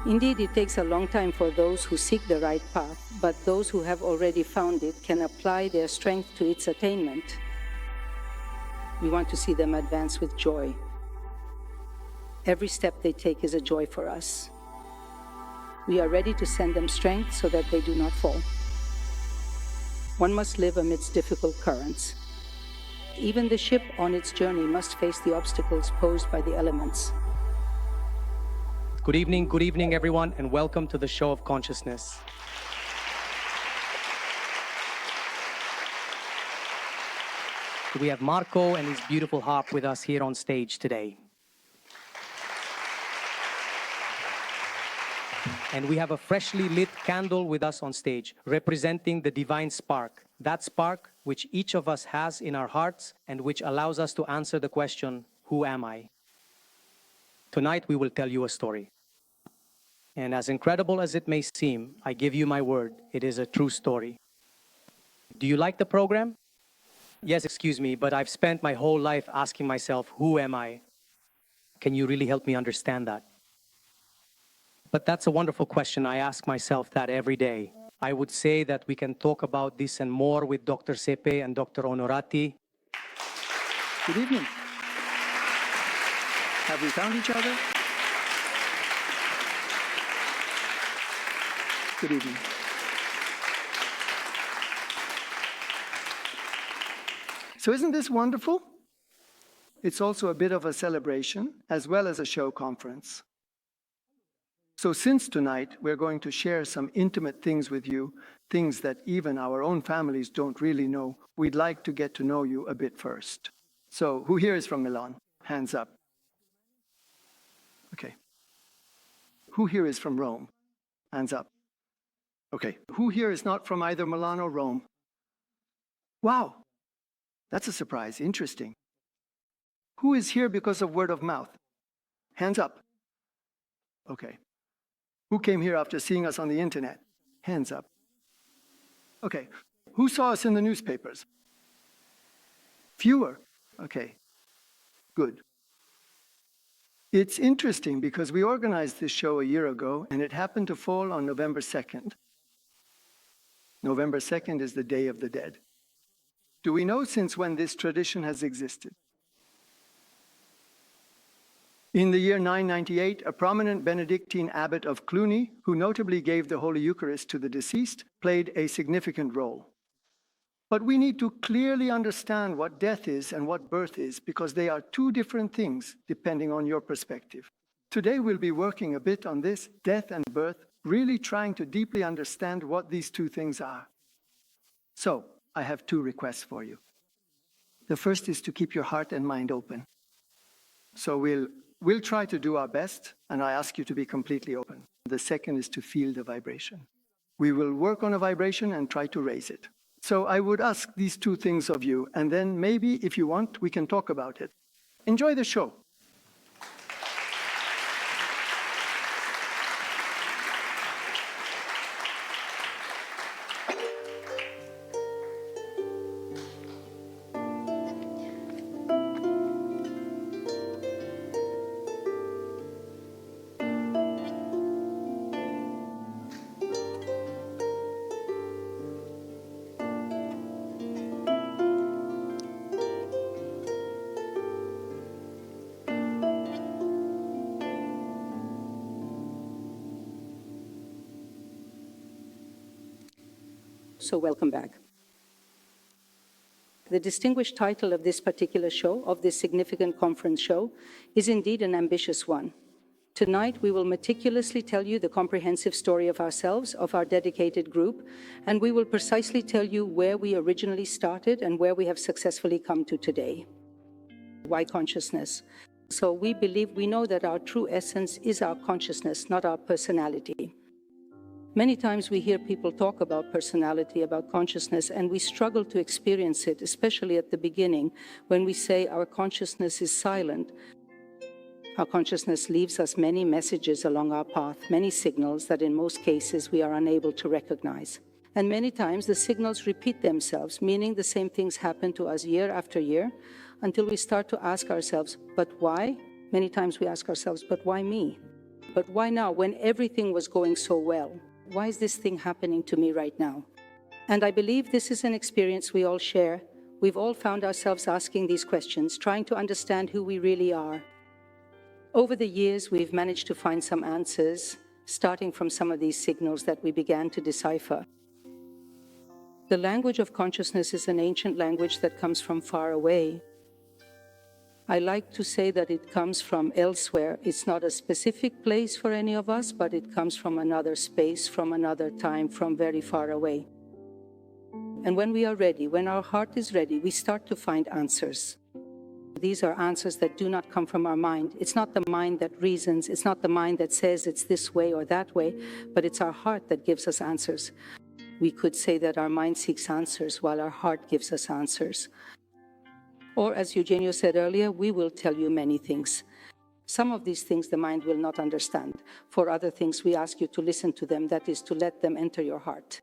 Indeed, it takes a long time for those who seek the right path, but those who have already found it can apply their strength to its attainment. We want to see them advance with joy. Every step they take is a joy for us. We are ready to send them strength so that they do not fall. One must live amidst difficult currents. Even the ship on its journey must face the obstacles posed by the elements. Good evening everyone, and welcome to the Show of Consciousness. We have Marco and his beautiful harp with us here on stage today. And we have a freshly lit candle with us on stage, representing the divine spark. That spark which each of us has in our hearts and which allows us to answer the question, who am I? Tonight we will tell you a story. And as incredible as it may seem, I give you my word, it is a true story. Do you like the program? Yes, excuse me, but I've spent my whole life asking myself, who am I? Can you really help me understand that? But that's a wonderful question. I ask myself that every day. I would say that we can talk about this and more with Dr. Sepe and Dr. Onorati. Good evening. Have we found each other? Good evening. So isn't this wonderful? It's also a bit of a celebration as well as a show conference. So since tonight we're going to share some intimate things with you, things that even our own families don't really know, we'd like to get to know you a bit first. So who here is from Milan? Hands up. Okay. Who here is from Rome? Hands up. Okay. Who here is not from either Milan or Rome? Wow. That's a surprise. Interesting. Who is here because of word of mouth? Hands up. Okay. Who came here after seeing us on the internet? Hands up. Okay. Who saw us in the newspapers? Fewer. Okay. Good. It's interesting because we organized this show a year ago and it happened to fall on November 2nd. November 2nd is the Day of the Dead. Do we know since when this tradition has existed? In the year 998, a prominent Benedictine abbot of Cluny, who notably gave the Holy Eucharist to the deceased, played a significant role. But we need to clearly understand what death is and what birth is, because they are two different things depending on your perspective. Today we'll be working a bit on this, death and birth, really trying to deeply understand what these two things are. So, I have two requests for you. The first is to keep your heart and mind open. So we'll try to do our best, and I ask you to be completely open. The second is to feel the vibration. We will work on a vibration and try to raise it. So I would ask these two things of you, and then maybe, if you want, we can talk about it. Enjoy the show. So welcome back. The distinguished title of this particular show, of this significant conference show, is indeed an ambitious one. Tonight, we will meticulously tell you the comprehensive story of ourselves, of our dedicated group, and we will precisely tell you where we originally started and where we have successfully come to today. Why consciousness? So we know that our true essence is our consciousness, not our personality. Many times we hear people talk about personality, about consciousness, and we struggle to experience it, especially at the beginning, when we say our consciousness is silent. Our consciousness leaves us many messages along our path, many signals that in most cases we are unable to recognize. And many times the signals repeat themselves, meaning the same things happen to us year after year, until we start to ask ourselves, but why? Many times we ask ourselves, but why me? But why now, when everything was going so well? Why is this thing happening to me right now? And I believe this is an experience we all share. We've all found ourselves asking these questions, trying to understand who we really are. Over the years, we've managed to find some answers, starting from some of these signals that we began to decipher. The language of consciousness is an ancient language that comes from far away. I like to say that it comes from elsewhere. It's not a specific place for any of us, but it comes from another space, from another time, from very far away. And when we are ready, when our heart is ready, we start to find answers. These are answers that do not come from our mind. It's not the mind that reasons. It's not the mind that says it's this way or that way, but it's our heart that gives us answers. We could say that our mind seeks answers while our heart gives us answers. Or, as Eugenio said earlier, we will tell you many things. Some of these things the mind will not understand. For other things, we ask you to listen to them, that is, to let them enter your heart.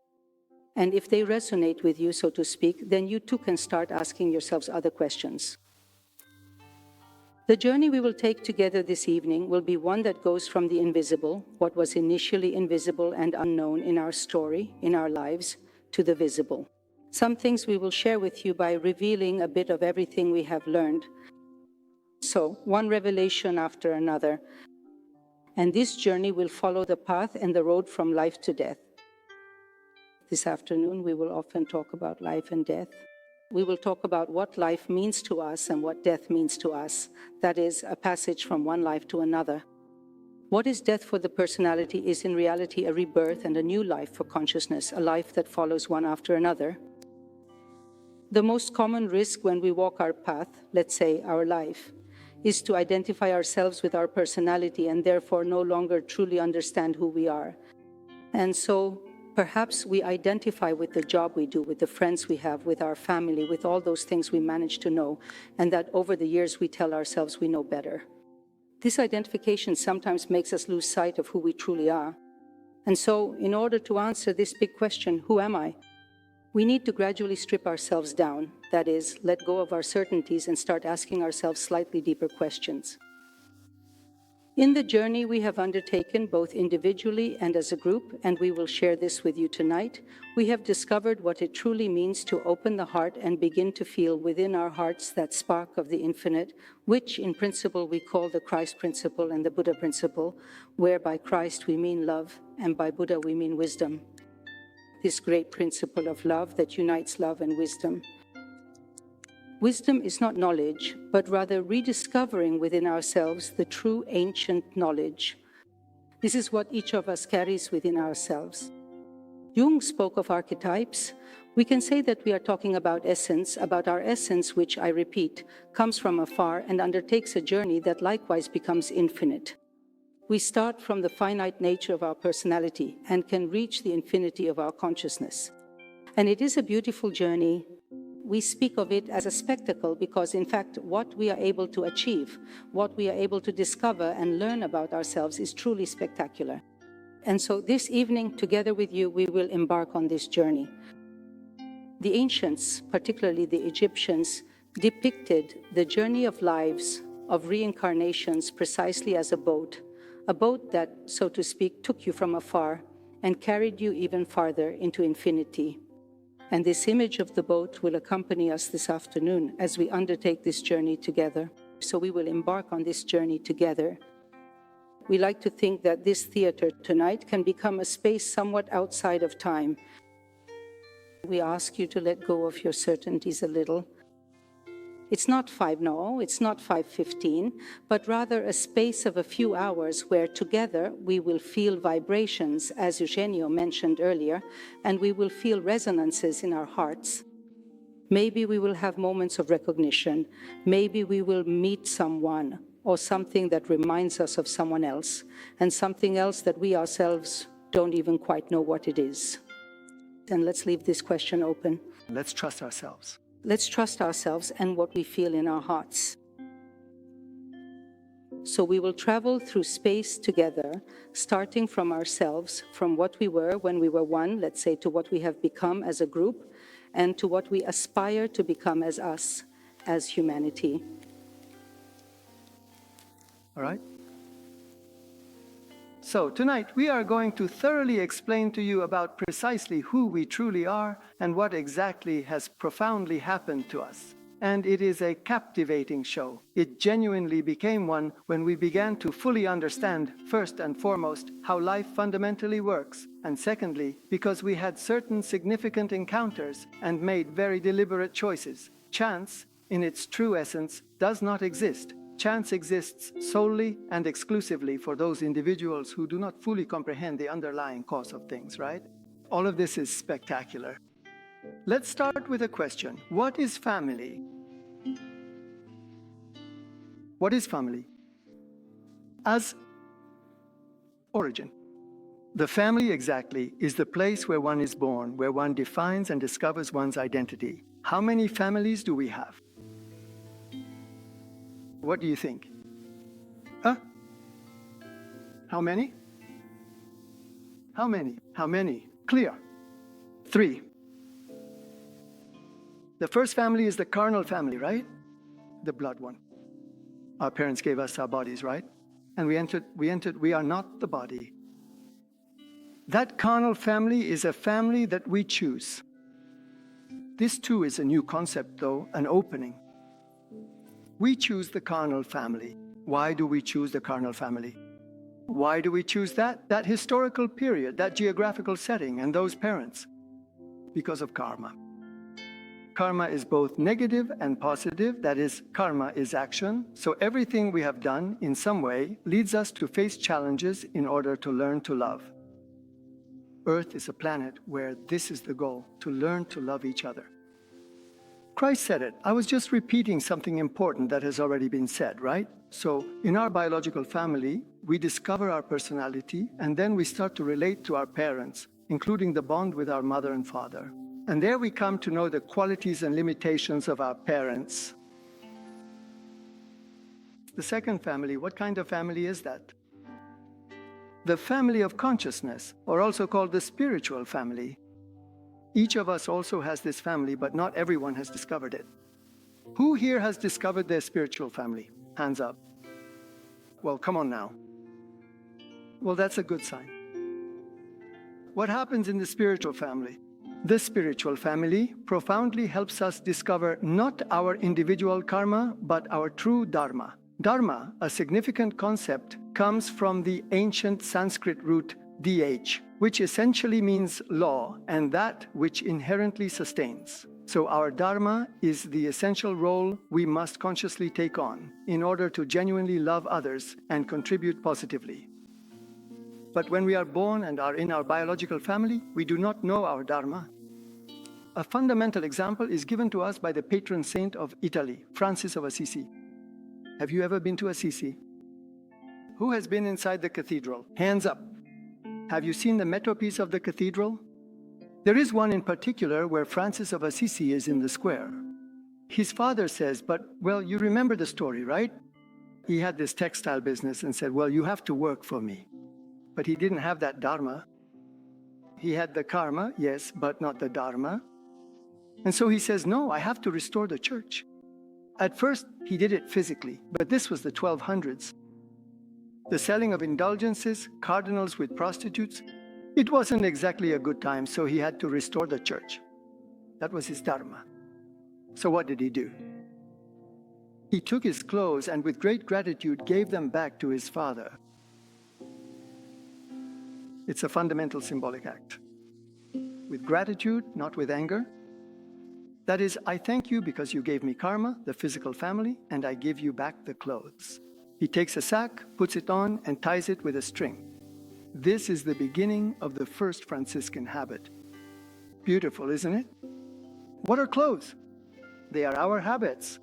And if they resonate with you, so to speak, then you too can start asking yourselves other questions. The journey we will take together this evening will be one that goes from the invisible, what was initially invisible and unknown in our story, in our lives, to the visible. Some things we will share with you by revealing a bit of everything we have learned. So, one revelation after another. And this journey will follow the path and the road from life to death. This afternoon, we will often talk about life and death. We will talk about what life means to us and what death means to us. That is, a passage from one life to another. What is death for the personality is in reality a rebirth and a new life for consciousness, a life that follows one after another. The most common risk when we walk our path, let's say our life, is to identify ourselves with our personality and therefore no longer truly understand who we are. And so, perhaps we identify with the job we do, with the friends we have, with our family, with all those things we manage to know, and that over the years we tell ourselves we know better. This identification sometimes makes us lose sight of who we truly are. And so, in order to answer this big question, who am I? We need to gradually strip ourselves down, that is, let go of our certainties and start asking ourselves slightly deeper questions. In the journey we have undertaken, both individually and as a group, and we will share this with you tonight, we have discovered what it truly means to open the heart and begin to feel within our hearts that spark of the infinite, which in principle we call the Christ principle and the Buddha principle, where by Christ we mean love, and by Buddha we mean wisdom. This great principle of love that unites love and wisdom. Wisdom is not knowledge, but rather rediscovering within ourselves the true ancient knowledge. This is what each of us carries within ourselves. Jung spoke of archetypes. We can say that we are talking about essence, about our essence, which, I repeat, comes from afar and undertakes a journey that likewise becomes infinite. We start from the finite nature of our personality and can reach the infinity of our consciousness. And it is a beautiful journey. We speak of it as a spectacle because, in fact, what we are able to achieve, what we are able to discover and learn about ourselves is truly spectacular. And so this evening, together with you, we will embark on this journey. The ancients, particularly the Egyptians, depicted the journey of lives, of reincarnations, precisely as a boat that, so to speak, took you from afar and carried you even farther into infinity. And this image of the boat will accompany us this afternoon as we undertake this journey together. So we will embark on this journey together. We like to think that this theater tonight can become a space somewhat outside of time. We ask you to let go of your certainties a little. It's not 5:15, but rather a space of a few hours where together we will feel vibrations, as Eugenio mentioned earlier, and we will feel resonances in our hearts. Maybe we will have moments of recognition. Maybe we will meet someone or something that reminds us of someone else, and something else that we ourselves don't even quite know what it is. And let's leave this question open. Let's trust ourselves. Let's trust ourselves and what we feel in our hearts. So we will travel through space together, starting from ourselves, from what we were when we were one, let's say, to what we have become as a group, and to what we aspire to become as us, as humanity. All right? So tonight we are going to thoroughly explain to you about precisely who we truly are and what exactly has profoundly happened to us. And it is a captivating show. It genuinely became one when we began to fully understand, first and foremost, how life fundamentally works, and secondly, because we had certain significant encounters and made very deliberate choices. Chance, in its true essence, does not exist. Chance exists solely and exclusively for those individuals who do not fully comprehend the underlying cause of things, right? All of this is spectacular. Let's start with a question. What is family? What is family? As origin. The family exactly is the place where one is born, where one defines and discovers one's identity. How many families do we have? What do you think? Huh? How many? How many? How many? Clear. 3. The first family is the carnal family, right? The blood one. Our parents gave us our bodies, right? And we are not the body. That carnal family is a family that we choose. This too is a new concept though, an opening. We choose the carnal family. Why do we choose the carnal family? Why do we choose that? That historical period, that geographical setting, and those parents? Because of karma. Karma is both negative and positive, that is, karma is action. So everything we have done in some way leads us to face challenges in order to learn to love. Earth is a planet where this is the goal, to learn to love each other. Christ said it. I was just repeating something important that has already been said, right? So in our biological family, we discover our personality, and then we start to relate to our parents, including the bond with our mother and father. And there we come to know the qualities and limitations of our parents. The second family, what kind of family is that? The family of consciousness, or also called the spiritual family. Each of us also has this family, but not everyone has discovered it. Who here has discovered their spiritual family? Hands up. Well, come on now. Well, that's a good sign. What happens in the spiritual family? The spiritual family profoundly helps us discover not our individual karma, but our true Dharma. Dharma, a significant concept, comes from the ancient Sanskrit root dh, which essentially means law and that which inherently sustains. So our Dharma is the essential role we must consciously take on in order to genuinely love others and contribute positively. But when we are born and are in our biological family, we do not know our Dharma. A fundamental example is given to us by the patron saint of Italy, Francis of Assisi. Have you ever been to Assisi? Who has been inside the cathedral? Hands up. Have you seen the metopes of the cathedral? There is one in particular where Francis of Assisi is in the square. His father says, but, well, you remember the story, right? He had this textile business and said, well, you have to work for me. But he didn't have that Dharma. He had the karma, yes, but not the Dharma. And so he says, no, I have to restore the church. At first, he did it physically, but this was the 1200s. The selling of indulgences, cardinals with prostitutes, it wasn't exactly a good time, so he had to restore the church. That was his Dharma. So what did he do? He took his clothes and with great gratitude gave them back to his father. It's a fundamental symbolic act. With gratitude, not with anger. That is, I thank you because you gave me karma, the physical family, and I give you back the clothes. He takes a sack, puts it on, and ties it with a string. This is the beginning of the first Franciscan habit. Beautiful, isn't it? What are clothes? They are our habits.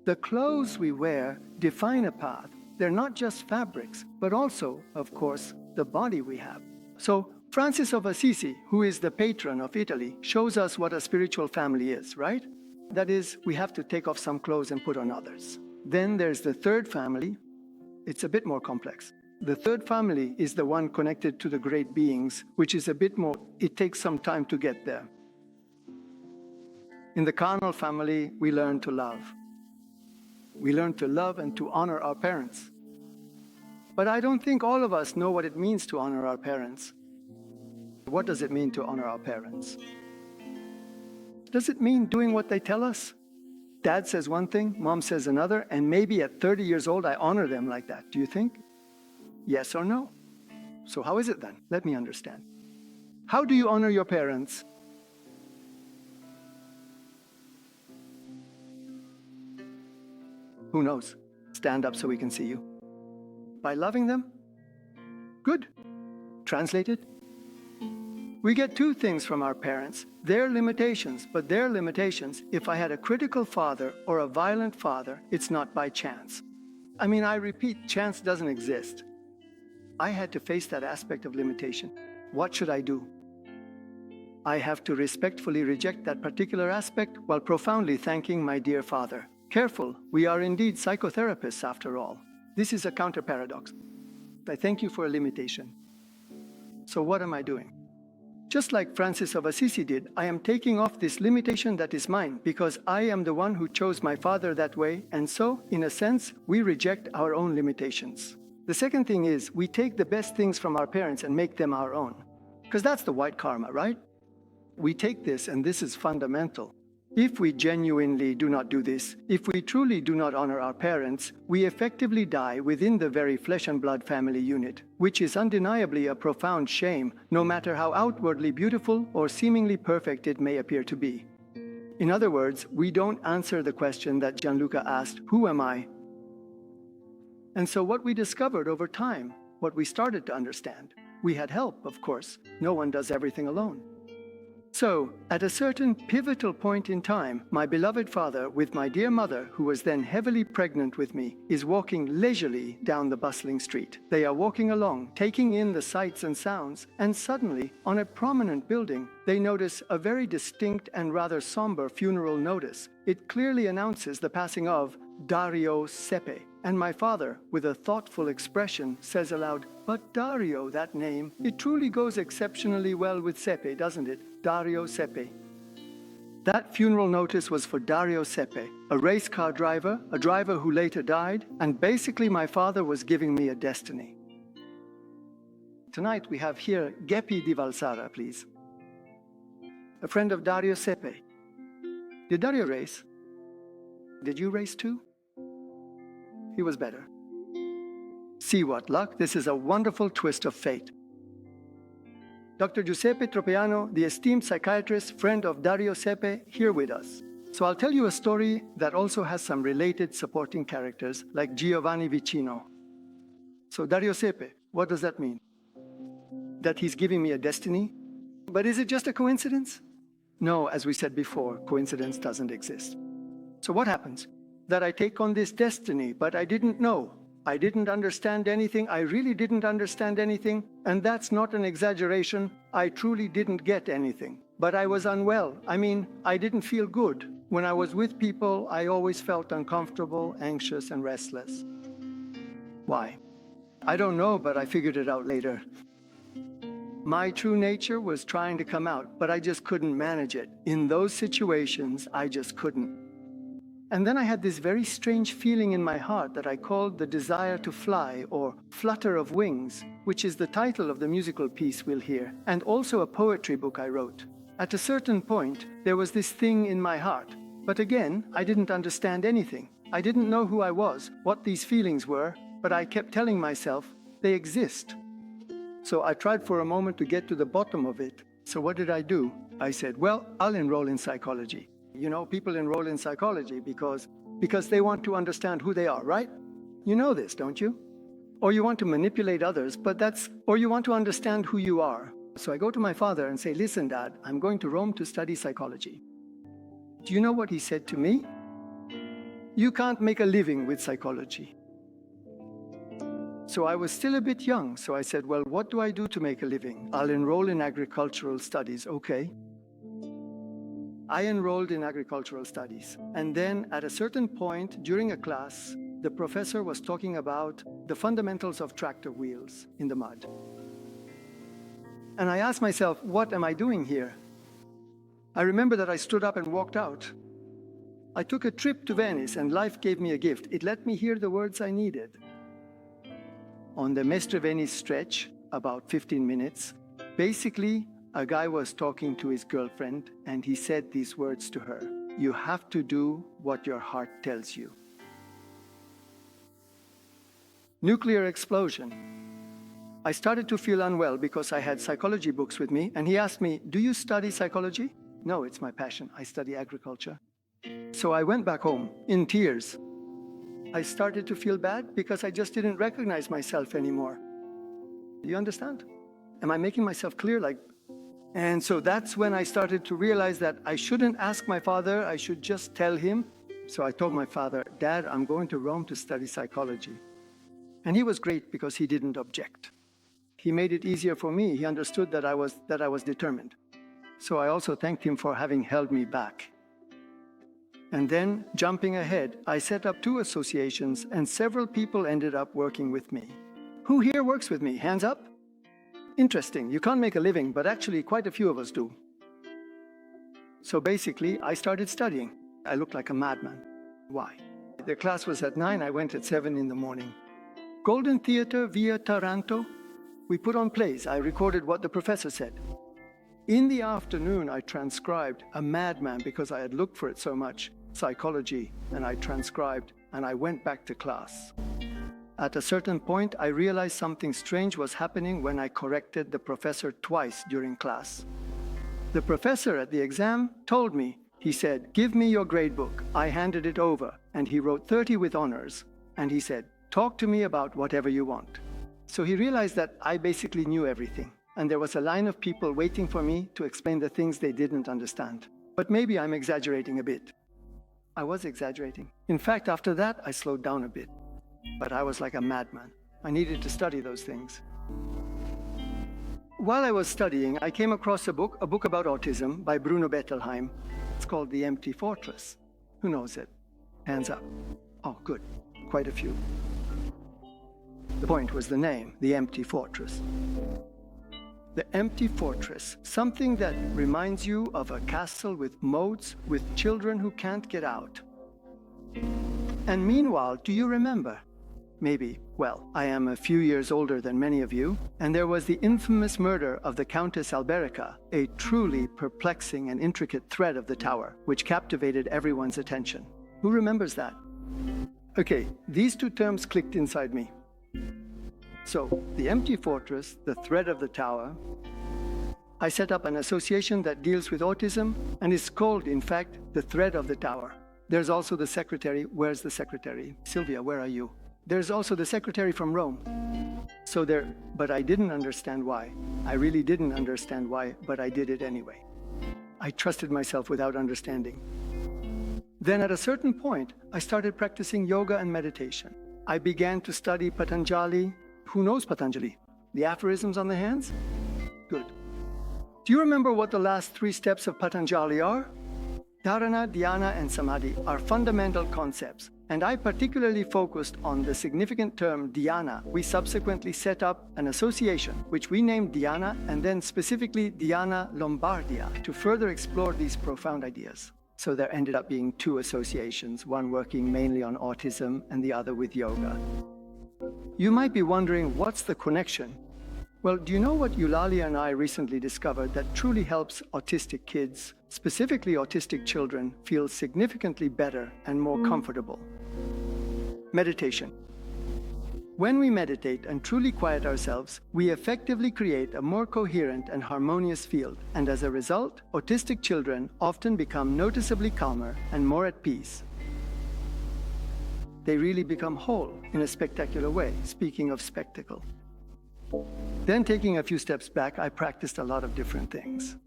The clothes we wear define a path. They're not just fabrics, but also, of course, the body we have. So Francis of Assisi, who is the patron of Italy, shows us what a spiritual family is, right? That is, we have to take off some clothes and put on others. Then there's the third family. It's a bit more complex. The third family is the one connected to the great beings, which is a bit more, it takes some time to get there. In the carnal family, we learn to love. We learn to love and to honor our parents. But I don't think all of us know what it means to honor our parents. What does it mean to honor our parents? Does it mean doing what they tell us? Dad says one thing, mom says another, and maybe at 30 years old I honor them like that. Do you think? Yes or no? So how is it then? Let me understand. How do you honor your parents? Who knows? Stand up so we can see you. By loving them? Good. Translated? We get two things from our parents, their limitations, but their limitations, if I had a critical father or a violent father, it's not by chance. I mean, I repeat, chance doesn't exist. I had to face that aspect of limitation. What should I do? I have to respectfully reject that particular aspect while profoundly thanking my dear father. Careful, we are indeed psychotherapists after all. This is a counter-paradox. I thank you for a limitation. So what am I doing? Just like Francis of Assisi did, I am taking off this limitation that is mine because I am the one who chose my father that way, and so, in a sense, we reject our own limitations. The second thing is, we take the best things from our parents and make them our own. Because that's the white karma, right? We take this, and this is fundamental. If we genuinely do not do this, if we truly do not honor our parents, we effectively die within the very flesh and blood family unit, which is undeniably a profound shame, no matter how outwardly beautiful or seemingly perfect it may appear to be. In other words, we don't answer the question that Gianluca asked, who am I? And so what we discovered over time, what we started to understand, we had help, of course. No one does everything alone. So, at a certain pivotal point in time, my beloved father, with my dear mother, who was then heavily pregnant with me, is walking leisurely down the bustling street. They are walking along, taking in the sights and sounds, and suddenly, on a prominent building, they notice a very distinct and rather somber funeral notice. It clearly announces the passing of Dario Sepe. And my father, with a thoughtful expression, says aloud, "But Dario, that name, it truly goes exceptionally well with Sepe, doesn't it? Dario Sepe." That funeral notice was for Dario Sepe, a race car driver, a driver who later died, and basically my father was giving me a destiny. Tonight we have here Geppi di Valsara, please. A friend of Dario Sepe. Did Dario race? Did you race too? He was better. See what luck, this is a wonderful twist of fate. Dr. Giuseppe Tropiano, the esteemed psychiatrist, friend of Dario Sepe, here with us. So I'll tell you a story that also has some related supporting characters, like Giovanni Vicino. So Dario Sepe, what does that mean? That he's giving me a destiny? But is it just a coincidence? No, as we said before, coincidence doesn't exist. So what happens? That I take on this destiny, but I didn't know. I didn't understand anything. I really didn't understand anything. And that's not an exaggeration. I truly didn't get anything. But I was unwell. I mean, I didn't feel good. When I was with people, I always felt uncomfortable, anxious, and restless. Why? I don't know, but I figured it out later. My true nature was trying to come out, but I just couldn't manage it. In those situations, I just couldn't. And then I had this very strange feeling in my heart that I called the desire to fly, or flutter of wings, which is the title of the musical piece we'll hear, and also a poetry book I wrote. At a certain point, there was this thing in my heart. But again, I didn't understand anything. I didn't know who I was, what these feelings were, but I kept telling myself, they exist. So I tried for a moment to get to the bottom of it. So what did I do? I said, well, I'll enroll in psychology. You know, people enroll in psychology because they want to understand who they are, right? You know this, don't you? Or you want to manipulate others, or you want to understand who you are. So I go to my father and say, listen, Dad, I'm going to Rome to study psychology. Do you know what he said to me? You can't make a living with psychology. So I was still a bit young, so I said, well, what do I do to make a living? I'll enroll in agricultural studies, okay. I enrolled in agricultural studies. And then at a certain point during a class, the professor was talking about the fundamentals of tractor wheels in the mud. And I asked myself, what am I doing here? I remember that I stood up and walked out. I took a trip to Venice and life gave me a gift. It let me hear the words I needed. on the Mestraveni stretch, about 15 minutes, basically a guy was talking to his girlfriend and he said these words to her: "You have to do what your heart tells you." Nuclear explosion. I started to feel unwell because I had psychology books with me, and he asked me, "Do you study psychology?" "No, it's my passion. I study agriculture." So I went back home in tears. I started to feel bad because I just didn't recognize myself anymore. Do you understand? Am I making myself clear? And so that's when I started to realize that I shouldn't ask my father, I should just tell him. So I told my father, "Dad, I'm going to Rome to study psychology." And he was great because he didn't object. He made it easier for me. He understood that I was determined. So I also thanked him for having held me back. And then, jumping ahead, I set up 2 associations and several people ended up working with me. Who here works with me? Hands up? Interesting. You can't make a living, but actually quite a few of us do. So basically, I started studying. I looked like a madman. Why? The class was at 9, I went at 7 in the morning. Golden Theatre via Taranto. We put on plays. I recorded what the professor said. In the afternoon, I transcribed a madman because I had looked for it so much, psychology, and I transcribed, and I went back to class. At a certain point, I realized something strange was happening when I corrected the professor twice during class. The professor at the exam told me, he said, "Give me your grade book." I handed it over, and he wrote 30 with honors, and he said, "Talk to me about whatever you want." So he realized that I basically knew everything, and there was a line of people waiting for me to explain the things they didn't understand. But maybe I'm exaggerating a bit. I was exaggerating. In fact, after that, I slowed down a bit. But I was like a madman. I needed to study those things. While I was studying, I came across a book about autism by Bruno Bettelheim. It's called The Empty Fortress. Who knows it? Hands up. Oh, good. Quite a few. The point was the name, The Empty Fortress. The Empty Fortress, something that reminds you of a castle with moats, with children who can't get out. And meanwhile, do you remember? Maybe. Well, I am a few years older than many of you, and there was the infamous murder of the Countess Alberica, a truly perplexing and intricate thread of the tower, which captivated everyone's attention. Who remembers that? Okay, these 2 terms clicked inside me. So, the Empty Fortress, the thread of the tower. I set up an association that deals with autism, and is called, in fact, the thread of the tower. There's also the secretary. Where's the secretary? Sylvia, where are you? There's also the secretary from Rome. But I didn't understand why. I really didn't understand why, but I did it anyway. I trusted myself without understanding. Then at a certain point, I started practicing yoga and meditation. I began to study Patanjali. Who knows Patanjali? The aphorisms on the hands? Good. Do you remember what the last 3 steps of Patanjali are? Dharana, dhyana, and samadhi are fundamental concepts, and I particularly focused on the significant term dhyana. We subsequently set up an association, which we named Dhyana, and then specifically Dhyana Lombardia, to further explore these profound ideas. So there ended up being 2 associations, one working mainly on autism and the other with yoga. You might be wondering, what's the connection? Well, do you know what Eulalia and I recently discovered that truly helps autistic kids, specifically autistic children, feel significantly better and more comfortable? Meditation. When we meditate and truly quiet ourselves, we effectively create a more coherent and harmonious field, and as a result, autistic children often become noticeably calmer and more at peace. They really become whole in a spectacular way, speaking of spectacle. Then taking a few steps back, I practiced a lot of different things.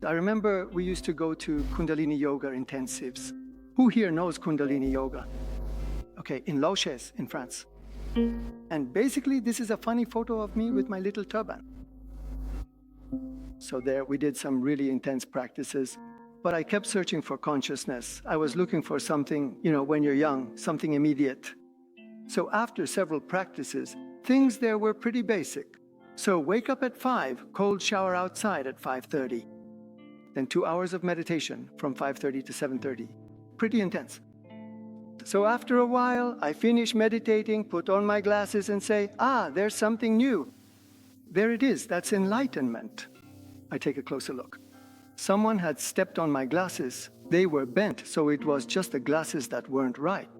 I remember we used to go to Kundalini Yoga intensives. Who here knows Kundalini Yoga? Okay, in Loches, in France. And basically, this is a funny photo of me with my little turban. So there, we did some really intense practices, but I kept searching for consciousness. I was looking for something, when you're young, something immediate. So after several practices, things there were pretty basic. So wake up at 5, cold shower outside at 5:30. Then 2 hours of meditation from 5:30 to 7:30. Pretty intense. So after a while, I finish meditating, put on my glasses and say, there's something new. There it is, that's enlightenment. I take a closer look. Someone had stepped on my glasses. They were bent, so it was just the glasses that weren't right.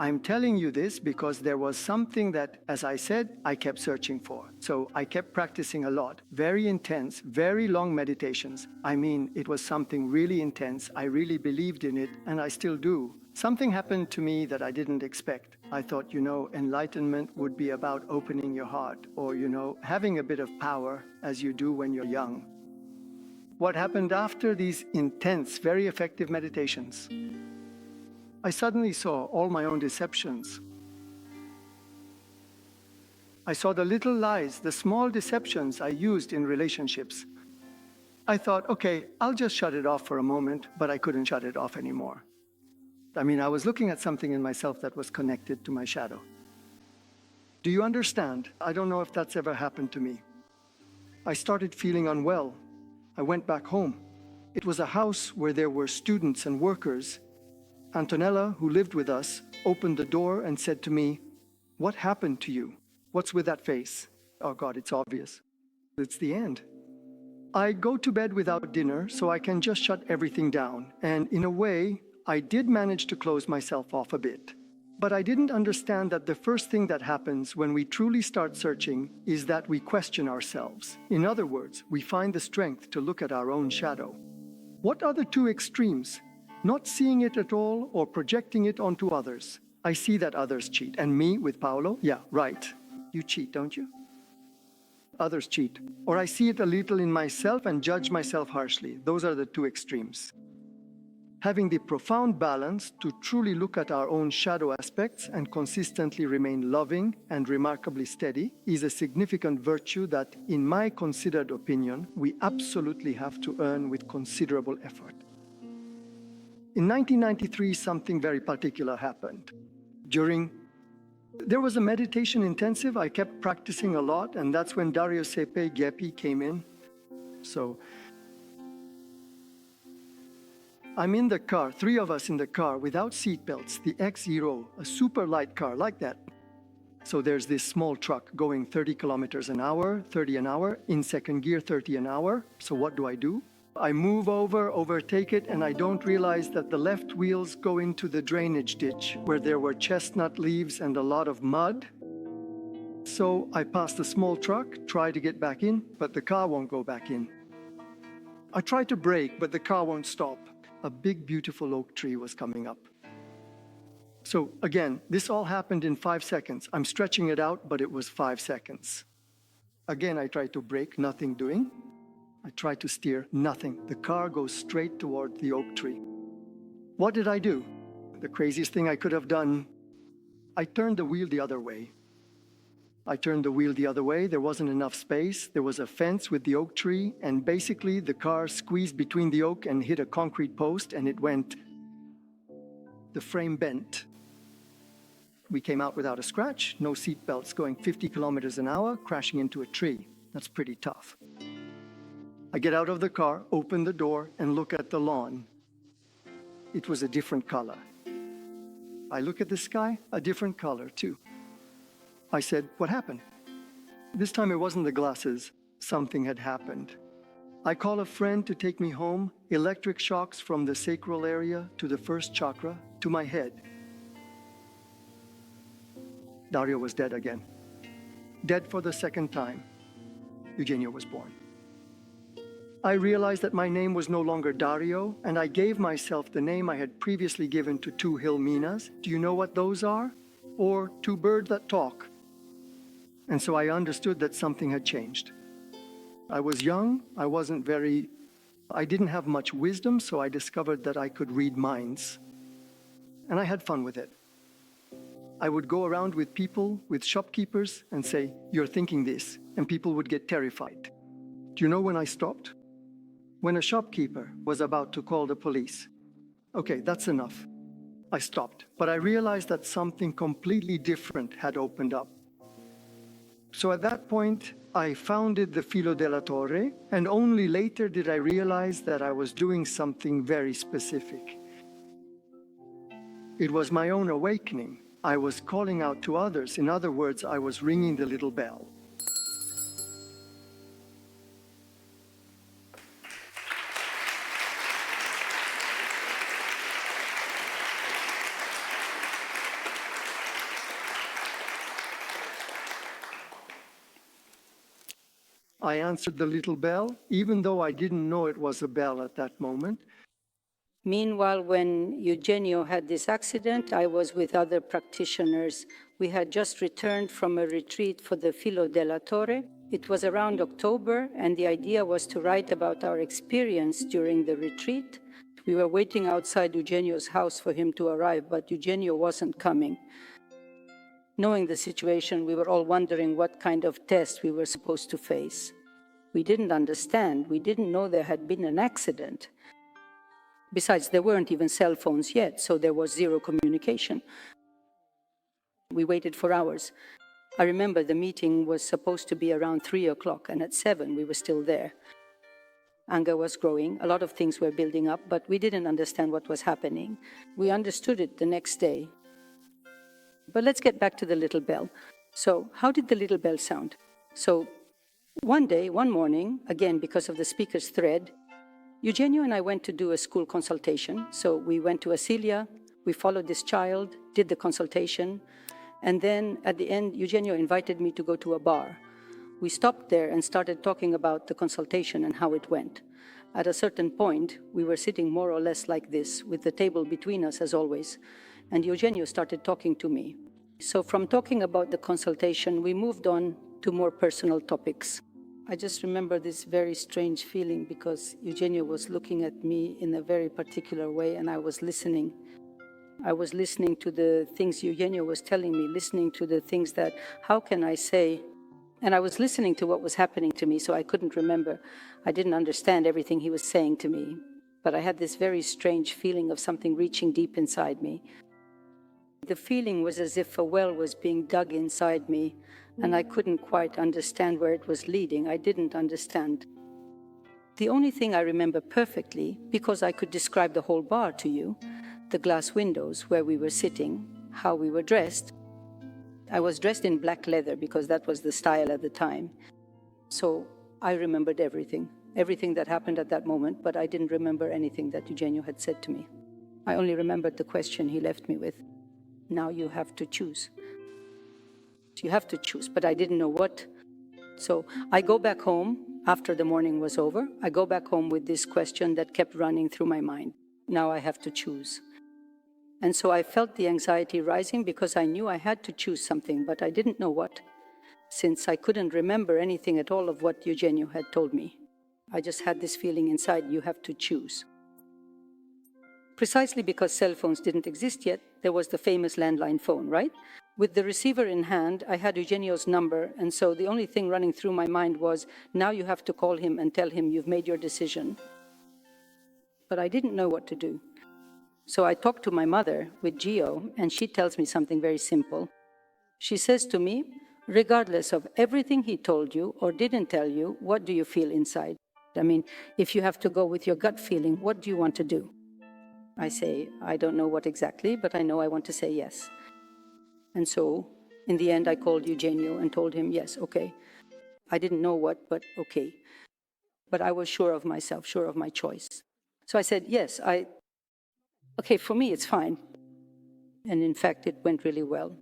I'm telling you this because there was something that, as I said, I kept searching for. So I kept practicing a lot, very intense, very long meditations. I mean, it was something really intense. I really believed in it, and I still do. Something happened to me that I didn't expect. I thought, enlightenment would be about opening your heart or, having a bit of power as you do when you're young. What happened after these intense, very effective meditations? I suddenly saw all my own deceptions. I saw the little lies, the small deceptions I used in relationships. I thought, okay, I'll just shut it off for a moment, but I couldn't shut it off anymore. I was looking at something in myself that was connected to my shadow. Do you understand? I don't know if that's ever happened to me. I started feeling unwell. I went back home. It was a house where there were students and workers. Antonella, who lived with us, opened the door and said to me, "What happened to you? What's with that face?" Oh God, it's obvious. It's the end. I go to bed without dinner so I can just shut everything down. And in a way, I did manage to close myself off a bit. But I didn't understand that the first thing that happens when we truly start searching is that we question ourselves. In other words, we find the strength to look at our own shadow. What are the two extremes? Not seeing it at all or projecting it onto others. I see that others cheat. And me with Paolo? Yeah, right. You cheat, don't you? Others cheat. Or I see it a little in myself and judge myself harshly. Those are the two extremes. Having the profound balance to truly look at our own shadow aspects and consistently remain loving and remarkably steady is a significant virtue that, in my considered opinion, we absolutely have to earn with considerable effort. In 1993, something very particular happened. There was a meditation intensive. I kept practicing a lot, and that's when Dario Sepe Geppi came in. So I'm in the car, three of us in the car without seatbelts, the X0, a super light car like that. So there's this small truck going 30 kilometers an hour, 30 an hour, in second gear, 30 an hour. So what do? I move over, overtake it, and I don't realize that the left wheels go into the drainage ditch where there were chestnut leaves and a lot of mud. So I pass the small truck, try to get back in, but the car won't go back in. I try to brake, but the car won't stop. A big, beautiful oak tree was coming up. So again, this all happened in 5 seconds. I'm stretching it out, but it was 5 seconds. Again, I try to brake, nothing doing. I try to steer, nothing. The car goes straight toward the oak tree. What did I do? The craziest thing I could have done, I turned the wheel the other way. There wasn't enough space. There was a fence with the oak tree, and basically the car squeezed between the oak and hit a concrete post, and it went. The frame bent. We came out without a scratch, no seat belts, going 50 kilometers an hour, crashing into a tree. That's pretty tough. I get out of the car, open the door, and look at the lawn. It was a different color. I look at the sky, a different color too. I said, "What happened?" This time it wasn't the glasses. Something had happened. I call a friend to take me home, electric shocks from the sacral area to the first chakra to my head. Dario was dead again. Dead for the second time. Eugenio was born. I realized that my name was no longer Dario, and I gave myself the name I had previously given to two hill minas. Do you know what those are? Or two birds that talk. And so I understood that something had changed. I was young, I didn't have much wisdom, so I discovered that I could read minds. And I had fun with it. I would go around with people, with shopkeepers, and say, "You're thinking this," and people would get terrified. Do you know when I stopped? When a shopkeeper was about to call the police. Okay, that's enough. I stopped, but I realized that something completely different had opened up. So at that point, I founded the Filo della Torre, and only later did I realize that I was doing something very specific. It was my own awakening. I was calling out to others. In other words, I was ringing the little bell. I answered the little bell, even though I didn't know it was a bell at that moment. Meanwhile, when Eugenio had this accident, I was with other practitioners. We had just returned from a retreat for the Filo della Torre. It was around October, and the idea was to write about our experience during the retreat. We were waiting outside Eugenio's house for him to arrive, but Eugenio wasn't coming. Knowing the situation, we were all wondering what kind of test we were supposed to face. We didn't understand. We didn't know there had been an accident. Besides, there weren't even cell phones yet, so there was zero communication. We waited for hours. I remember the meeting was supposed to be around 3 o'clock, and at 7 we were still there. Anger was growing, a lot of things were building up, but we didn't understand what was happening. We understood it the next day. But let's get back to the little bell. So how did the little bell sound? So one day, one morning, again because of the speaker's thread, Eugenio and I went to do a school consultation. So we went to Asilia, we followed this child, did the consultation, and then at the end, Eugenio invited me to go to a bar. We stopped there and started talking about the consultation and how it went. At a certain point, we were sitting more or less like this, with the table between us as always, and Eugenio started talking to me. So from talking about the consultation, we moved on to more personal topics. I just remember this very strange feeling because Eugenio was looking at me in a very particular way and I was listening. I was listening to the things Eugenio was telling me, listening to the things that, how can I say, and I was listening to what was happening to me, so I couldn't remember. I didn't understand everything he was saying to me, but I had this very strange feeling of something reaching deep inside me. The feeling was as if a well was being dug inside me, and I couldn't quite understand where it was leading. I didn't understand. The only thing I remember perfectly, because I could describe the whole bar to you, the glass windows where we were sitting, how we were dressed. I was dressed in black leather because that was the style at the time. So I remembered everything that happened at that moment, but I didn't remember anything that Eugenio had said to me. I only remembered the question he left me with. Now you have to choose. You have to choose, but I didn't know what. So I go back home after the morning was over. I go back home with this question that kept running through my mind. Now I have to choose. And so I felt the anxiety rising because I knew I had to choose something, but I didn't know what, since I couldn't remember anything at all of what Eugenio had told me. I just had this feeling inside, you have to choose. Precisely because cell phones didn't exist yet, there was the famous landline phone, right? With the receiver in hand, I had Eugenio's number, and so the only thing running through my mind was, now you have to call him and tell him you've made your decision. But I didn't know what to do. So I talked to my mother with Gio, and she tells me something very simple. She says to me, regardless of everything he told you or didn't tell you, what do you feel inside? I mean, if you have to go with your gut feeling, what do you want to do? I say, I don't know what exactly, but I know I want to say yes. And so, in the end, I called Eugenio and told him, yes, okay. I didn't know what, but okay. But I was sure of myself, sure of my choice. So I said, yes, okay, for me, it's fine. And in fact, it went really well.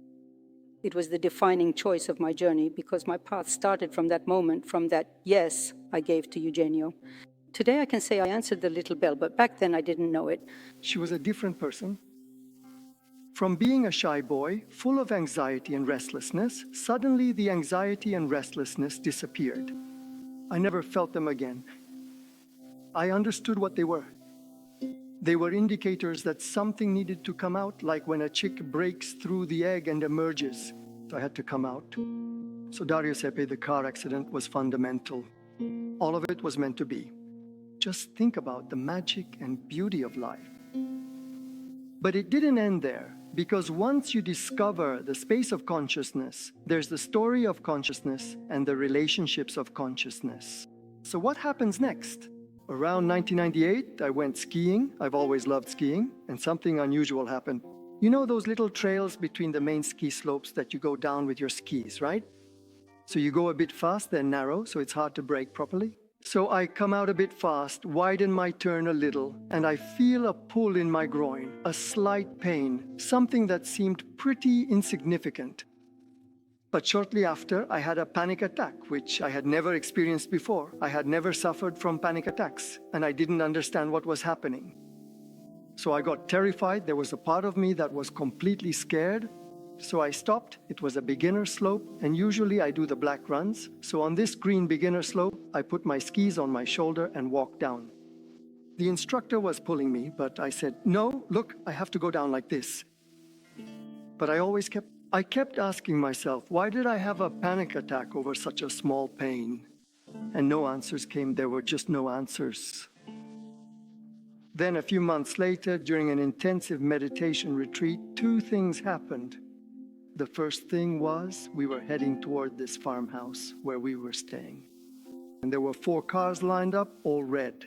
It was the defining choice of my journey because my path started from that moment, from that yes I gave to Eugenio. Today I can say I answered the little bell, but back then I didn't know it. She was a different person. From being a shy boy, full of anxiety and restlessness, suddenly the anxiety and restlessness disappeared. I never felt them again. I understood what they were. They were indicators that something needed to come out, like when a chick breaks through the egg and emerges. So I had to come out. So Dario Sepe, the car accident, was fundamental. All of it was meant to be. Just think about the magic and beauty of life. But it didn't end there, because once you discover the space of consciousness, there's the story of consciousness and the relationships of consciousness. So what happens next? Around 1998, I went skiing. I've always loved skiing, and something unusual happened. You know those little trails between the main ski slopes that you go down with your skis, right? So you go a bit fast, they're narrow, so it's hard to brake properly. So I come out a bit fast, widen my turn a little, and I feel a pull in my groin, a slight pain, something that seemed pretty insignificant. But shortly after, I had a panic attack, which I had never experienced before. I had never suffered from panic attacks, and I didn't understand what was happening. So I got terrified. There was a part of me that was completely scared. So I stopped. It was a beginner slope, and usually I do the black runs. So on this green beginner slope, I put my skis on my shoulder and walked down. The instructor was pulling me, but I said, no, look, I have to go down like this. But I kept asking myself, why did I have a panic attack over such a small pain? And no answers came. There were just no answers. Then a few months later, during an intensive meditation retreat, two things happened. The first thing was we were heading toward this farmhouse where we were staying. And there were 4 cars lined up, all red.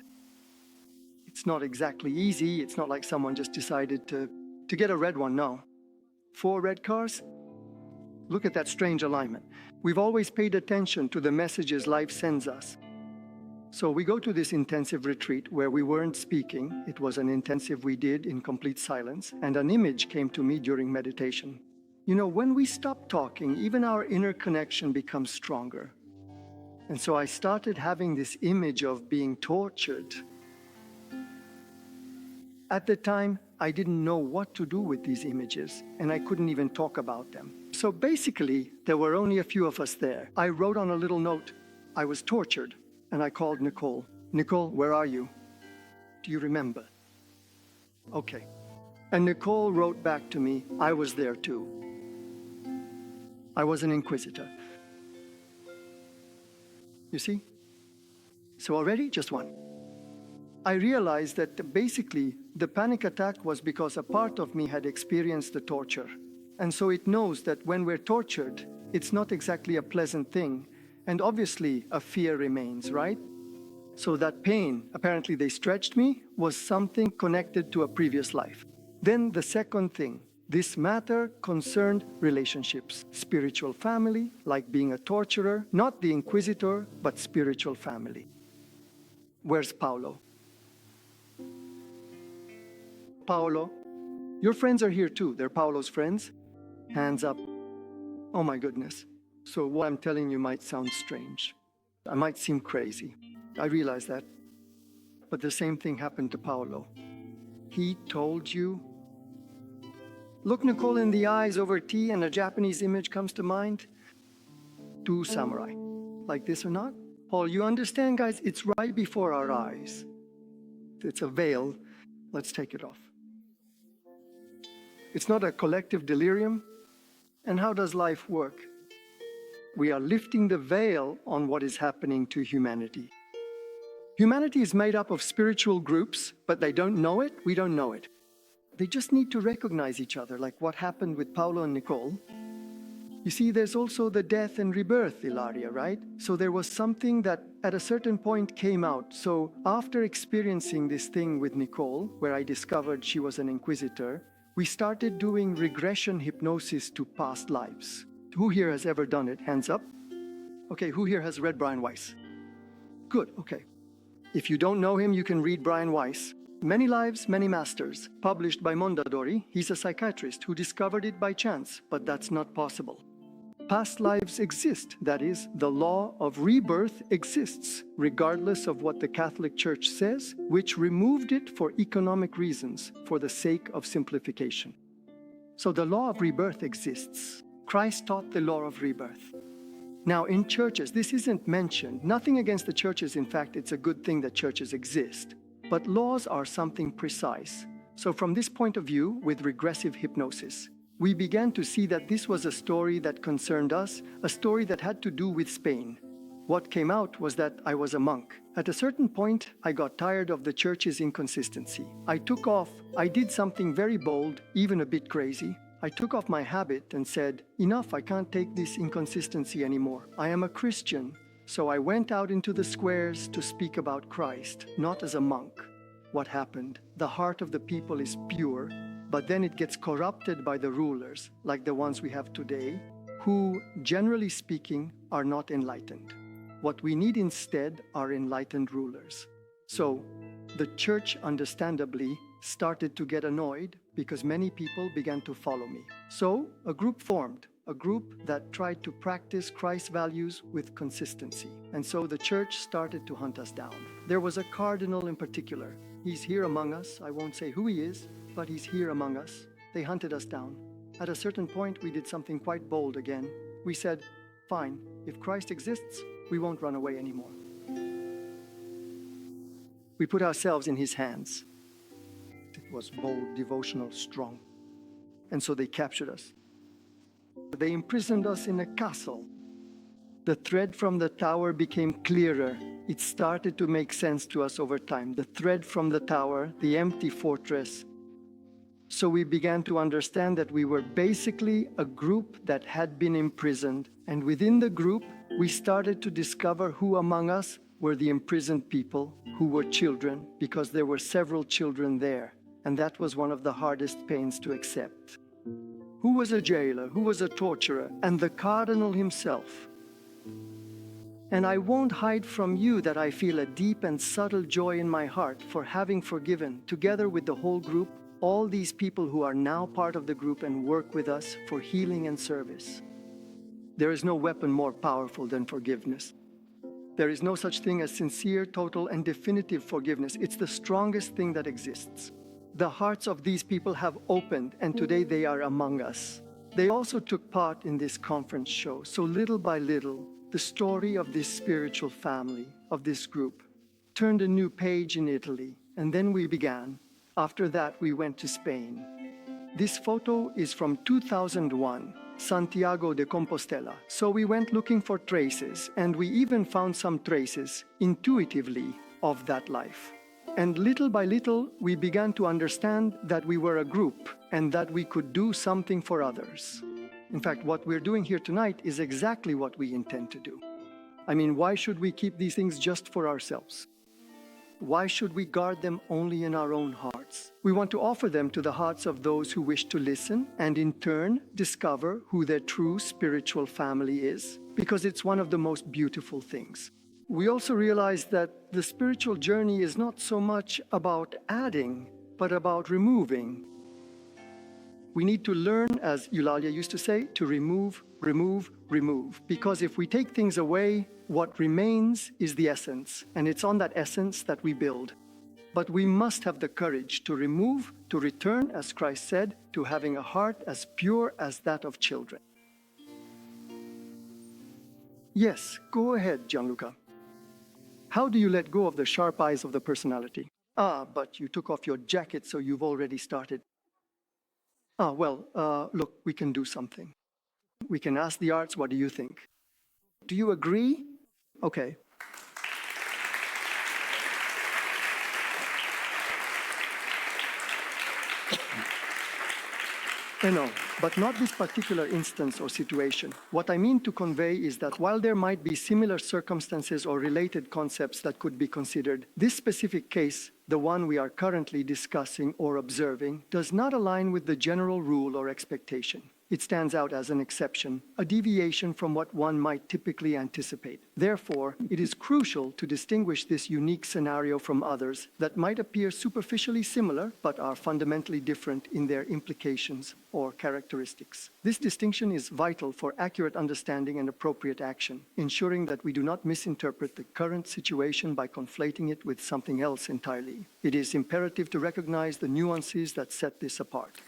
It's not exactly easy. It's not like someone just decided to get a red one, no. 4 red cars? Look at that strange alignment. We've always paid attention to the messages life sends us. So we go to this intensive retreat where we weren't speaking. It was an intensive we did in complete silence, and an image came to me during meditation. You know, when we stop talking, even our inner connection becomes stronger. And so I started having this image of being tortured. At the time, I didn't know what to do with these images, and I couldn't even talk about them. So basically, there were only a few of us there. I wrote on a little note, I was tortured, and I called Nicole. Nicole, where are you? Do you remember? Okay. And Nicole wrote back to me, I was there too. I was an inquisitor. You see? So already, just one. I realized that basically the panic attack was because a part of me had experienced the torture. And so it knows that when we're tortured, it's not exactly a pleasant thing. And obviously a fear remains, right? So that pain, apparently they stretched me, was something connected to a previous life. Then the second thing, this matter concerned relationships, spiritual family, like being a torturer, not the inquisitor, but spiritual family. Where's Paolo? Paolo, your friends are here too. They're Paolo's friends. Hands up. Oh my goodness. So what I'm telling you might sound strange. I might seem crazy. I realize that. But the same thing happened to Paolo. He told you. Look Nicole in the eyes over tea and a Japanese image comes to mind. 2 samurai. Like this or not? Paul, you understand, guys? It's right before our eyes. It's a veil. Let's take it off. It's not a collective delirium. And how does life work? We are lifting the veil on what is happening to humanity. Humanity is made up of spiritual groups, but they don't know it. We don't know it. They just need to recognize each other, like what happened with Paolo and Nicole. You see, there's also the death and rebirth, Eulalia, right? So there was something that at a certain point came out. So after experiencing this thing with Nicole, where I discovered she was an inquisitor, we started doing regression hypnosis to past lives. Who here has ever done it? Hands up. Okay, who here has read Brian Weiss? Good, okay. If you don't know him, you can read Brian Weiss. Many Lives, Many Masters, published by Mondadori. He's a psychiatrist who discovered it by chance, but that's not possible. Past lives exist, that is, the law of rebirth exists, regardless of what the Catholic Church says, which removed it for economic reasons, for the sake of simplification. So the law of rebirth exists. Christ taught the law of rebirth. Now in churches, this isn't mentioned. Nothing against the churches, in fact, it's a good thing that churches exist. But laws are something precise. So from this point of view, with regressive hypnosis, we began to see that this was a story that concerned us, a story that had to do with Spain. What came out was that I was a monk. At a certain point, I got tired of the church's inconsistency. I took off. I did something very bold, even a bit crazy. I took off my habit and said, enough, I can't take this inconsistency anymore. I am a Christian. So I went out into the squares to speak about Christ, not as a monk. What happened? The heart of the people is pure. but then it gets corrupted by the rulers, like the ones we have today, who, generally speaking, are not enlightened. What we need instead are enlightened rulers. So, the church, understandably, started to get annoyed because many people began to follow me. So, a group formed, a group that tried to practice Christ's values with consistency. And so the church started to hunt us down. There was a cardinal in particular. He's here among us. I won't say who he is, but he's here among us. They hunted us down. At a certain point, we did something quite bold again. We said, fine, if Christ exists, we won't run away anymore. We put ourselves in his hands. It was bold, devotional, strong. And so they captured us. They imprisoned us in a castle. The thread from the tower became clearer. It started to make sense to us over time. The thread from the tower, the empty fortress. So we began to understand that we were basically a group that had been imprisoned. And within the group, we started to discover who among us were the imprisoned people, who were children, because there were several children there. And that was one of the hardest pains to accept. Who was a jailer, who was a torturer, and the cardinal himself. And I won't hide from you that I feel a deep and subtle joy in my heart for having forgiven, together with the whole group, all these people who are now part of the group and work with us for healing and service. There is no weapon more powerful than forgiveness. There is no such thing as sincere, total, and definitive forgiveness. It's the strongest thing that exists. The hearts of these people have opened, and today they are among us. They also took part in this conference show. So little by little, the story of this spiritual family, of this group, turned a new page in Italy. And then we began. After that, we went to Spain. This photo is from 2001, Santiago de Compostela. So we went looking for traces, and we even found some traces, intuitively, of that life. And little by little, we began to understand that we were a group and that we could do something for others. In fact, what we're doing here tonight is exactly what we intend to do. I mean, why should we keep these things just for ourselves? Why should we guard them only in our own hearts? We want to offer them to the hearts of those who wish to listen and in turn discover who their true spiritual family is, because it's one of the most beautiful things. We also realize that the spiritual journey is not so much about adding, but about removing. We need to learn, as Eulalia used to say, to remove, remove, remove. Because if we take things away, what remains is the essence, and it's on that essence that we build. But we must have the courage to remove, to return, as Christ said, to having a heart as pure as that of children. Yes, go ahead, Gianluca. How do you let go of the sharp eyes of the personality? But you took off your jacket, so you've already started. Look, we can do something. We can ask the arts, what do you think? Do you agree? Okay. No, but not this particular instance or situation. What I mean to convey is that while there might be similar circumstances or related concepts that could be considered, this specific case, the one we are currently discussing or observing, does not align with the general rule or expectation. It stands out as an exception, a deviation from what one might typically anticipate. Therefore, it is crucial to distinguish this unique scenario from others that might appear superficially similar, but are fundamentally different in their implications or characteristics. This distinction is vital for accurate understanding and appropriate action, ensuring that we do not misinterpret the current situation by conflating it with something else entirely. It is imperative to recognize the nuances that set this apart.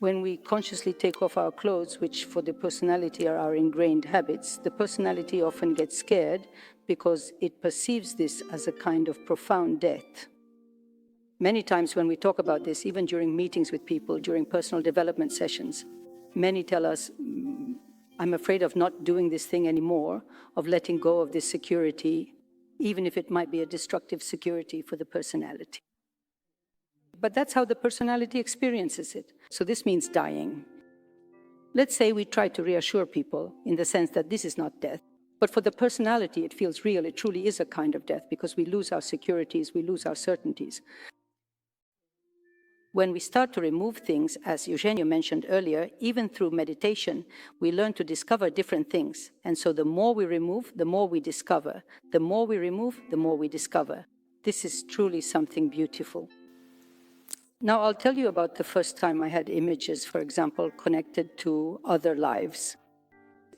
When we consciously take off our clothes, which for the personality are our ingrained habits, the personality often gets scared because it perceives this as a kind of profound death. Many times when we talk about this, even during meetings with people, during personal development sessions, many tell us, I'm afraid of not doing this thing anymore, of letting go of this security, even if it might be a destructive security for the personality. But that's how the personality experiences it. So this means dying. Let's say we try to reassure people in the sense that this is not death. But for the personality, it feels real. It truly is a kind of death because we lose our securities, we lose our certainties. When we start to remove things, as Eugenio mentioned earlier, even through meditation, we learn to discover different things. And so the more we remove, the more we discover. The more we remove, the more we discover. This is truly something beautiful. Now, I'll tell you about the first time I had images, for example, connected to other lives.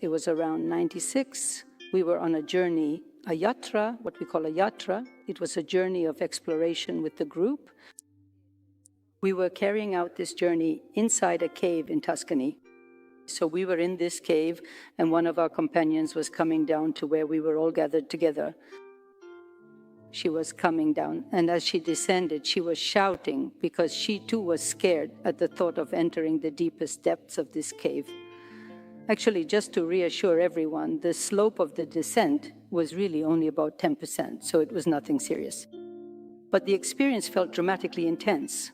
It was around 96. We were on a journey, a yatra, what we call a yatra. It was a journey of exploration with the group. We were carrying out this journey inside a cave in Tuscany. So we were in this cave, and one of our companions was coming down to where we were all gathered together. She was coming down, and as she descended, she was shouting because she too was scared at the thought of entering the deepest depths of this cave. Actually, just to reassure everyone, the slope of the descent was really only about 10%, so it was nothing serious. But the experience felt dramatically intense.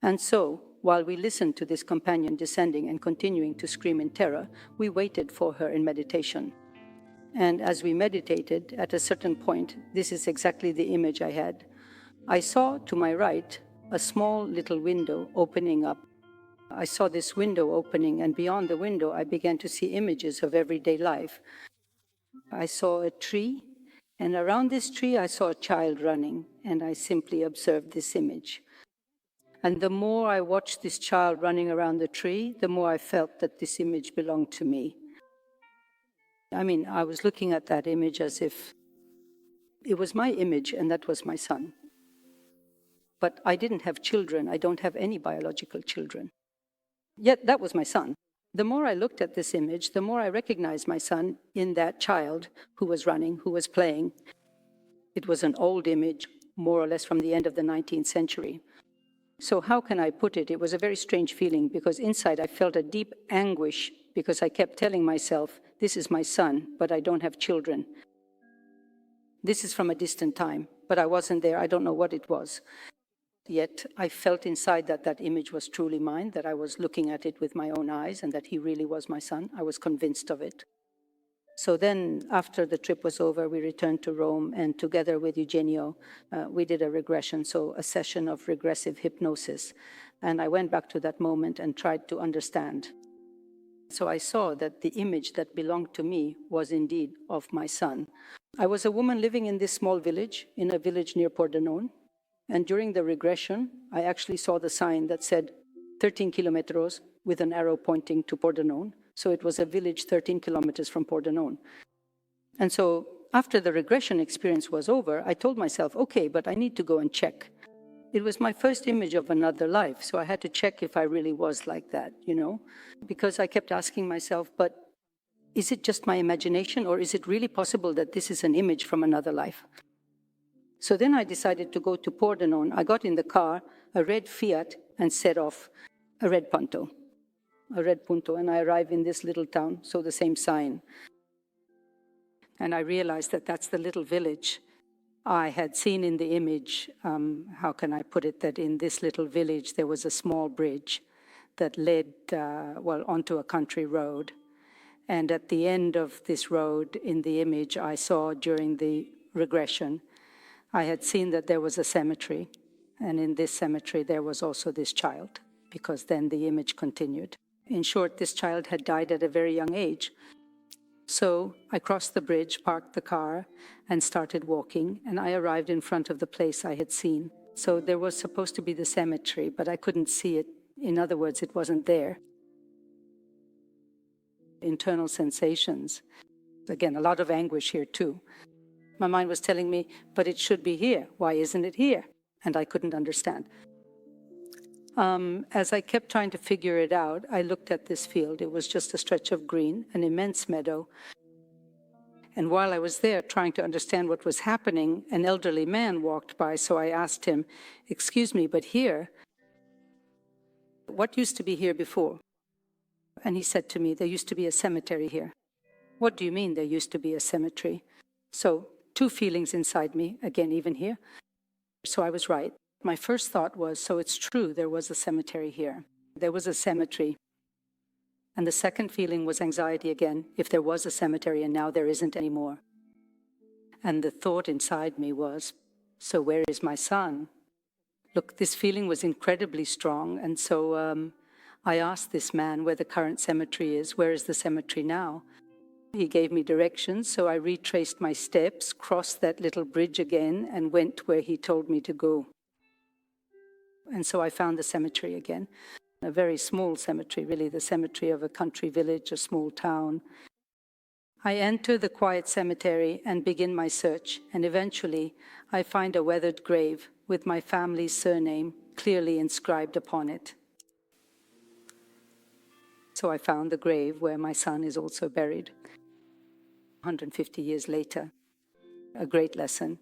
And so, while we listened to this companion descending and continuing to scream in terror, we waited for her in meditation. And as we meditated, at a certain point, this is exactly the image I had. I saw to my right a small little window opening up. I saw this window opening, and beyond the window, I began to see images of everyday life. I saw a tree, and around this tree, I saw a child running, and I simply observed this image. And the more I watched this child running around the tree, the more I felt that this image belonged to me. I mean, I was looking at that image as if it was my image and that was my son. But I didn't have children. I don't have any biological children. Yet that was my son. The more I looked at this image, the more I recognized my son in that child who was running, who was playing. It was an old image, more or less from the end of the 19th century. So how can I put it? It was a very strange feeling because inside I felt a deep anguish because I kept telling myself, this is my son, but I don't have children. This is from a distant time, but I wasn't there. I don't know what it was. Yet I felt inside that that image was truly mine, that I was looking at it with my own eyes and that he really was my son. I was convinced of it. So then, after the trip was over, we returned to Rome, and together with Eugenio, we did a regression, so a session of regressive hypnosis. And I went back to that moment and tried to understand. So I saw that the image that belonged to me was indeed of my son. I was a woman living in this small village, in a village near Pordenone. And during the regression, I actually saw the sign that said 13 kilometers with an arrow pointing to Pordenone. So it was a village 13 kilometers from Pordenone. And so after the regression experience was over, I told myself, okay, but I need to go and check. It was my first image of another life, so I had to check if I really was like that, because I kept asking myself, but is it just my imagination, or is it really possible that this is an image from another life? So then I decided to go to Pordenone. I got in the car, a red Fiat, and set off, a red Punto, and I arrived in this little town, so the same sign. And I realized that that's the little village I had seen in the image. How can I put it, that in this little village there was a small bridge that led, onto a country road. And at the end of this road, in the image I saw during the regression, I had seen that there was a cemetery, and in this cemetery there was also this child, because then the image continued. In short, this child had died at a very young age. So I crossed the bridge, parked the car, and started walking, and I arrived in front of the place I had seen. So there was supposed to be the cemetery, but I couldn't see it. In other words, it wasn't there. Internal sensations. Again, a lot of anguish here too. My mind was telling me, but it should be here. Why isn't it here? And I couldn't understand. As I kept trying to figure it out, I looked at this field. It was just a stretch of green, an immense meadow. And while I was there trying to understand what was happening, an elderly man walked by, so I asked him, "Excuse me, but here, what used to be here before?" And he said to me, "There used to be a cemetery here." "What do you mean there used to be a cemetery?" So two feelings inside me, again, even here. So I was right. My first thought was, so it's true, there was a cemetery here. There was a cemetery. And the second feeling was anxiety again, if there was a cemetery and now there isn't anymore. And the thought inside me was, so where is my son? Look, this feeling was incredibly strong, and so I asked this man where the current cemetery is. Where is the cemetery now? He gave me directions, so I retraced my steps, crossed that little bridge again, and went where he told me to go. And so I found the cemetery again. A very small cemetery, really, the cemetery of a country village, a small town. I enter the quiet cemetery and begin my search, and eventually I find a weathered grave with my family's surname clearly inscribed upon it. So I found the grave where my son is also buried. 150 years later, a great lesson.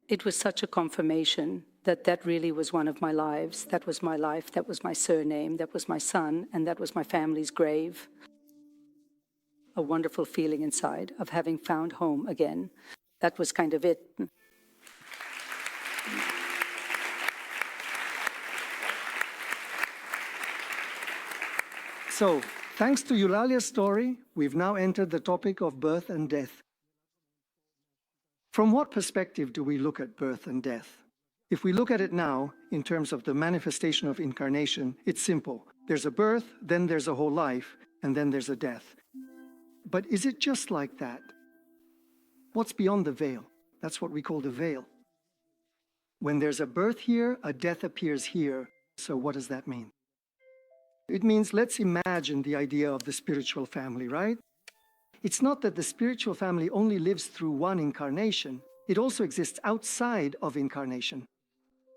It was such a confirmation that that really was one of my lives. That was my life, that was my surname, that was my son, and that was my family's grave. A wonderful feeling inside of having found home again. That was kind of it. So, thanks to Eulalia's story, we've now entered the topic of birth and death. From what perspective do we look at birth and death? If we look at it now, in terms of the manifestation of incarnation, it's simple. There's a birth, then there's a whole life, and then there's a death. But is it just like that? What's beyond the veil? That's what we call the veil. When there's a birth here, a death appears here. So what does that mean? It means, let's imagine the idea of the spiritual family, right? It's not that the spiritual family only lives through one incarnation. It also exists outside of incarnation.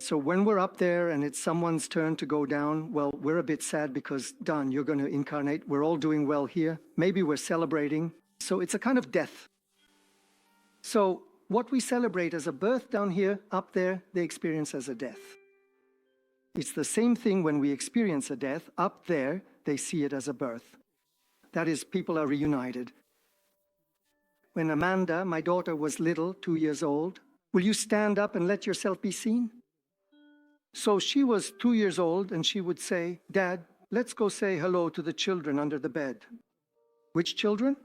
So when we're up there and it's someone's turn to go down, well, we're a bit sad because, darn, you're going to incarnate. We're all doing well here. Maybe we're celebrating. So it's a kind of death. So what we celebrate as a birth down here, up there, they experience as a death. It's the same thing when we experience a death. Up there, they see it as a birth. That is, people are reunited. When Amanda, my daughter, was little, 2 years old, will you stand up and let yourself be seen? So she was 2 years old and she would say, "Dad, let's go say hello to the children under the bed." Which children?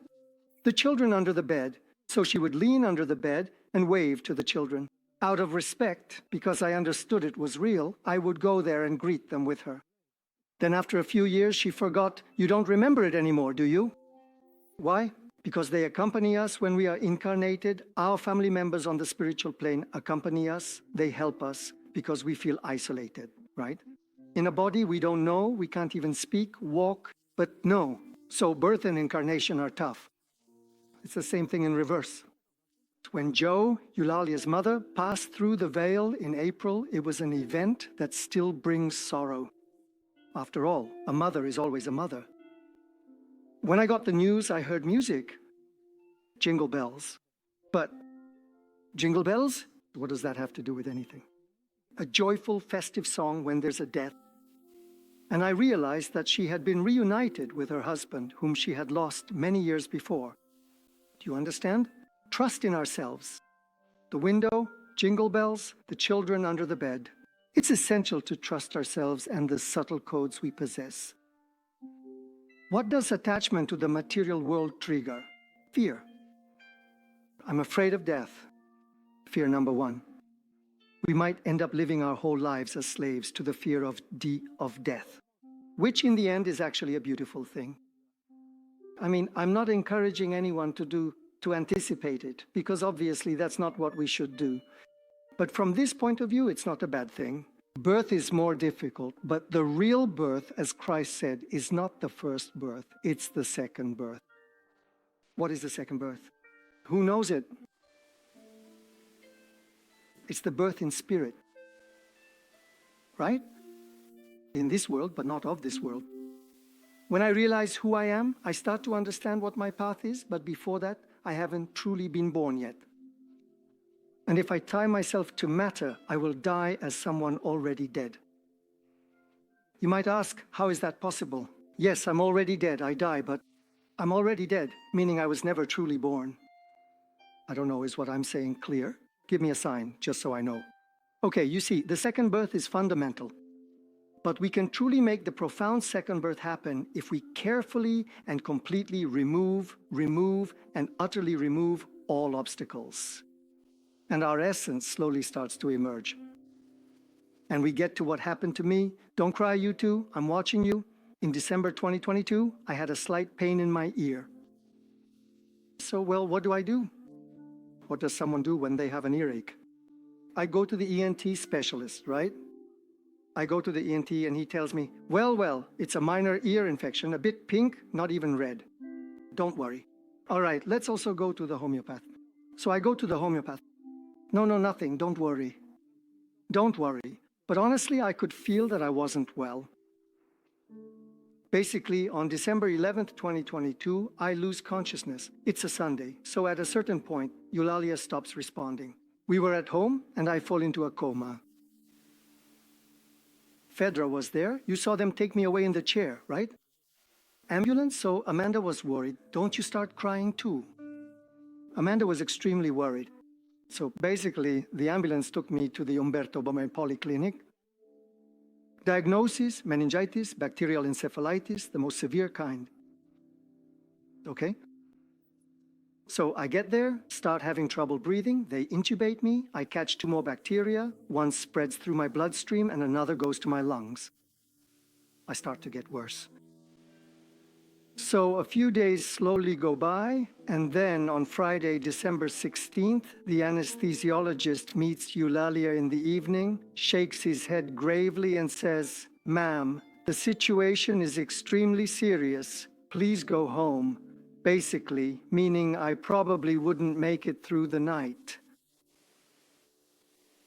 The children under the bed. So she would lean under the bed and wave to the children. Out of respect, because I understood it was real, I would go there and greet them with her. Then after a few years, she forgot. You don't remember it anymore, do you? Why? Because they accompany us when we are incarnated. Our family members on the spiritual plane accompany us. They help us because we feel isolated, right? In a body we don't know, we can't even speak, walk, but no. So birth and incarnation are tough. It's the same thing in reverse. When Jo, Eulalia's mother, passed through the veil in April, it was an event that still brings sorrow. After all, a mother is always a mother. When I got the news, I heard music. Jingle bells. But jingle bells? What does that have to do with anything? A joyful, festive song when there's a death. And I realized that she had been reunited with her husband, whom she had lost many years before. Do you understand? Trust in ourselves. The window, jingle bells, the children under the bed. It's essential to trust ourselves and the subtle codes we possess. What does attachment to the material world trigger? Fear. I'm afraid of death. Fear number one. We might end up living our whole lives as slaves to the fear of death, which in the end is actually a beautiful thing. I mean, I'm not encouraging anyone to anticipate it, because obviously that's not what we should do. But from this point of view, it's not a bad thing. Birth is more difficult, but the real birth, as Christ said, is not the first birth, it's the second birth. What is the second birth? Who knows it? It's the birth in spirit, right? in this world, but not of this world. When I realize who I am, I start to understand what my path is, but before that, I haven't truly been born yet. And if I tie myself to matter, I will die as someone already dead. You might ask, how is that possible? Yes, I'm already dead, I die, but I'm already dead, meaning I was never truly born. I don't know, is what I'm saying clear? Give me a sign, just so I know. Okay, you see, the second birth is fundamental. But we can truly make the profound second birth happen if we carefully and completely remove, and utterly remove all obstacles. And our essence slowly starts to emerge. And we get to what happened to me. Don't cry, you two. I'm watching you. In December 2022, I had a slight pain in my ear. So, well, what do? What does someone do when they have an earache? I go to the ENT specialist, right? I go to the ENT and he tells me, well, it's a minor ear infection, a bit pink, not even red. Don't worry. All right, let's also go to the homeopath. So I go to the homeopath. No, nothing, don't worry. Don't worry. But honestly, I could feel that I wasn't well. Basically, on December 11th, 2022, I lose consciousness. It's a Sunday, so at a certain point, Eulalia stops responding. We were at home, and I fall into a coma. Fedra was there. You saw them take me away in the chair, right? Ambulance, so Amanda was worried. Don't you start crying too? Amanda was extremely worried. So basically, the ambulance took me to the Umberto Bomei Polyclinic. Diagnosis, meningitis, bacterial encephalitis, the most severe kind. Okay? So I get there, start having trouble breathing, they intubate me, I catch 2 more bacteria, one spreads through my bloodstream and another goes to my lungs. I start to get worse. So a few days slowly go by, and then on Friday, December 16th, the anesthesiologist meets Eulalia in the evening, shakes his head gravely and says, "Ma'am, the situation is extremely serious. Please go home." Basically, meaning I probably wouldn't make it through the night.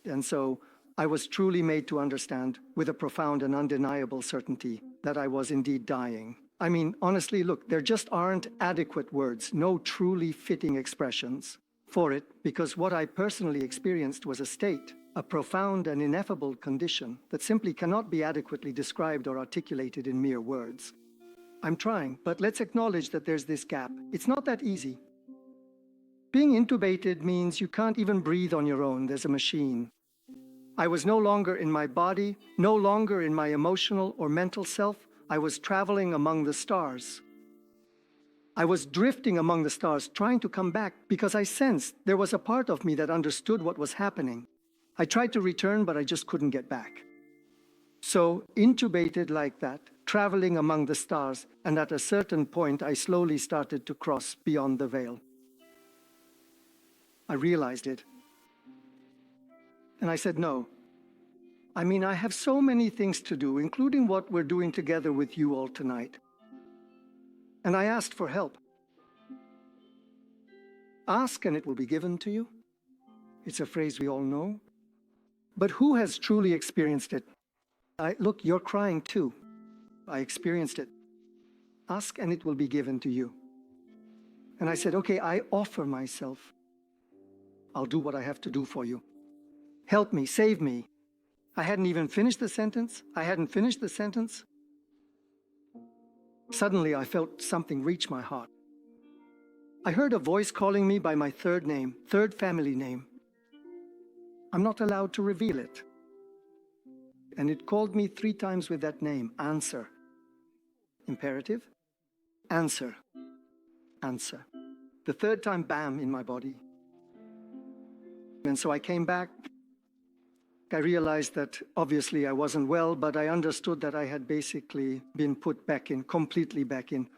And so I was truly made to understand with a profound and undeniable certainty that I was indeed dying. I mean, honestly, look, there just aren't adequate words, no truly fitting expressions for it, because what I personally experienced was a state, a profound and ineffable condition that simply cannot be adequately described or articulated in mere words. I'm trying, but let's acknowledge that there's this gap. It's not that easy. Being intubated means you can't even breathe on your own. There's a machine. I was no longer in my body, no longer in my emotional or mental self. I was traveling among the stars. I was drifting among the stars, trying to come back because I sensed there was a part of me that understood what was happening. I tried to return, but I just couldn't get back. So, intubated like that, traveling among the stars, and at a certain point, I slowly started to cross beyond the veil. I realized it. And I said, no. I mean, I have so many things to do, including what we're doing together with you all tonight. And I asked for help. Ask and it will be given to you. It's a phrase we all know. But who has truly experienced it? Look, you're crying too. I experienced it. Ask and it will be given to you. And I said, okay, I offer myself. I'll do what I have to do for you. Help me, save me. I hadn't even finished the sentence. Suddenly, I felt something reach my heart. I heard a voice calling me by my third name, third family name. I'm not allowed to reveal it. And it called me 3 times with that name, answer. Imperative, answer, answer. The third time, bam, in my body. And so I came back. I realized that obviously I wasn't well, but I understood that I had basically been put back in, completely back in.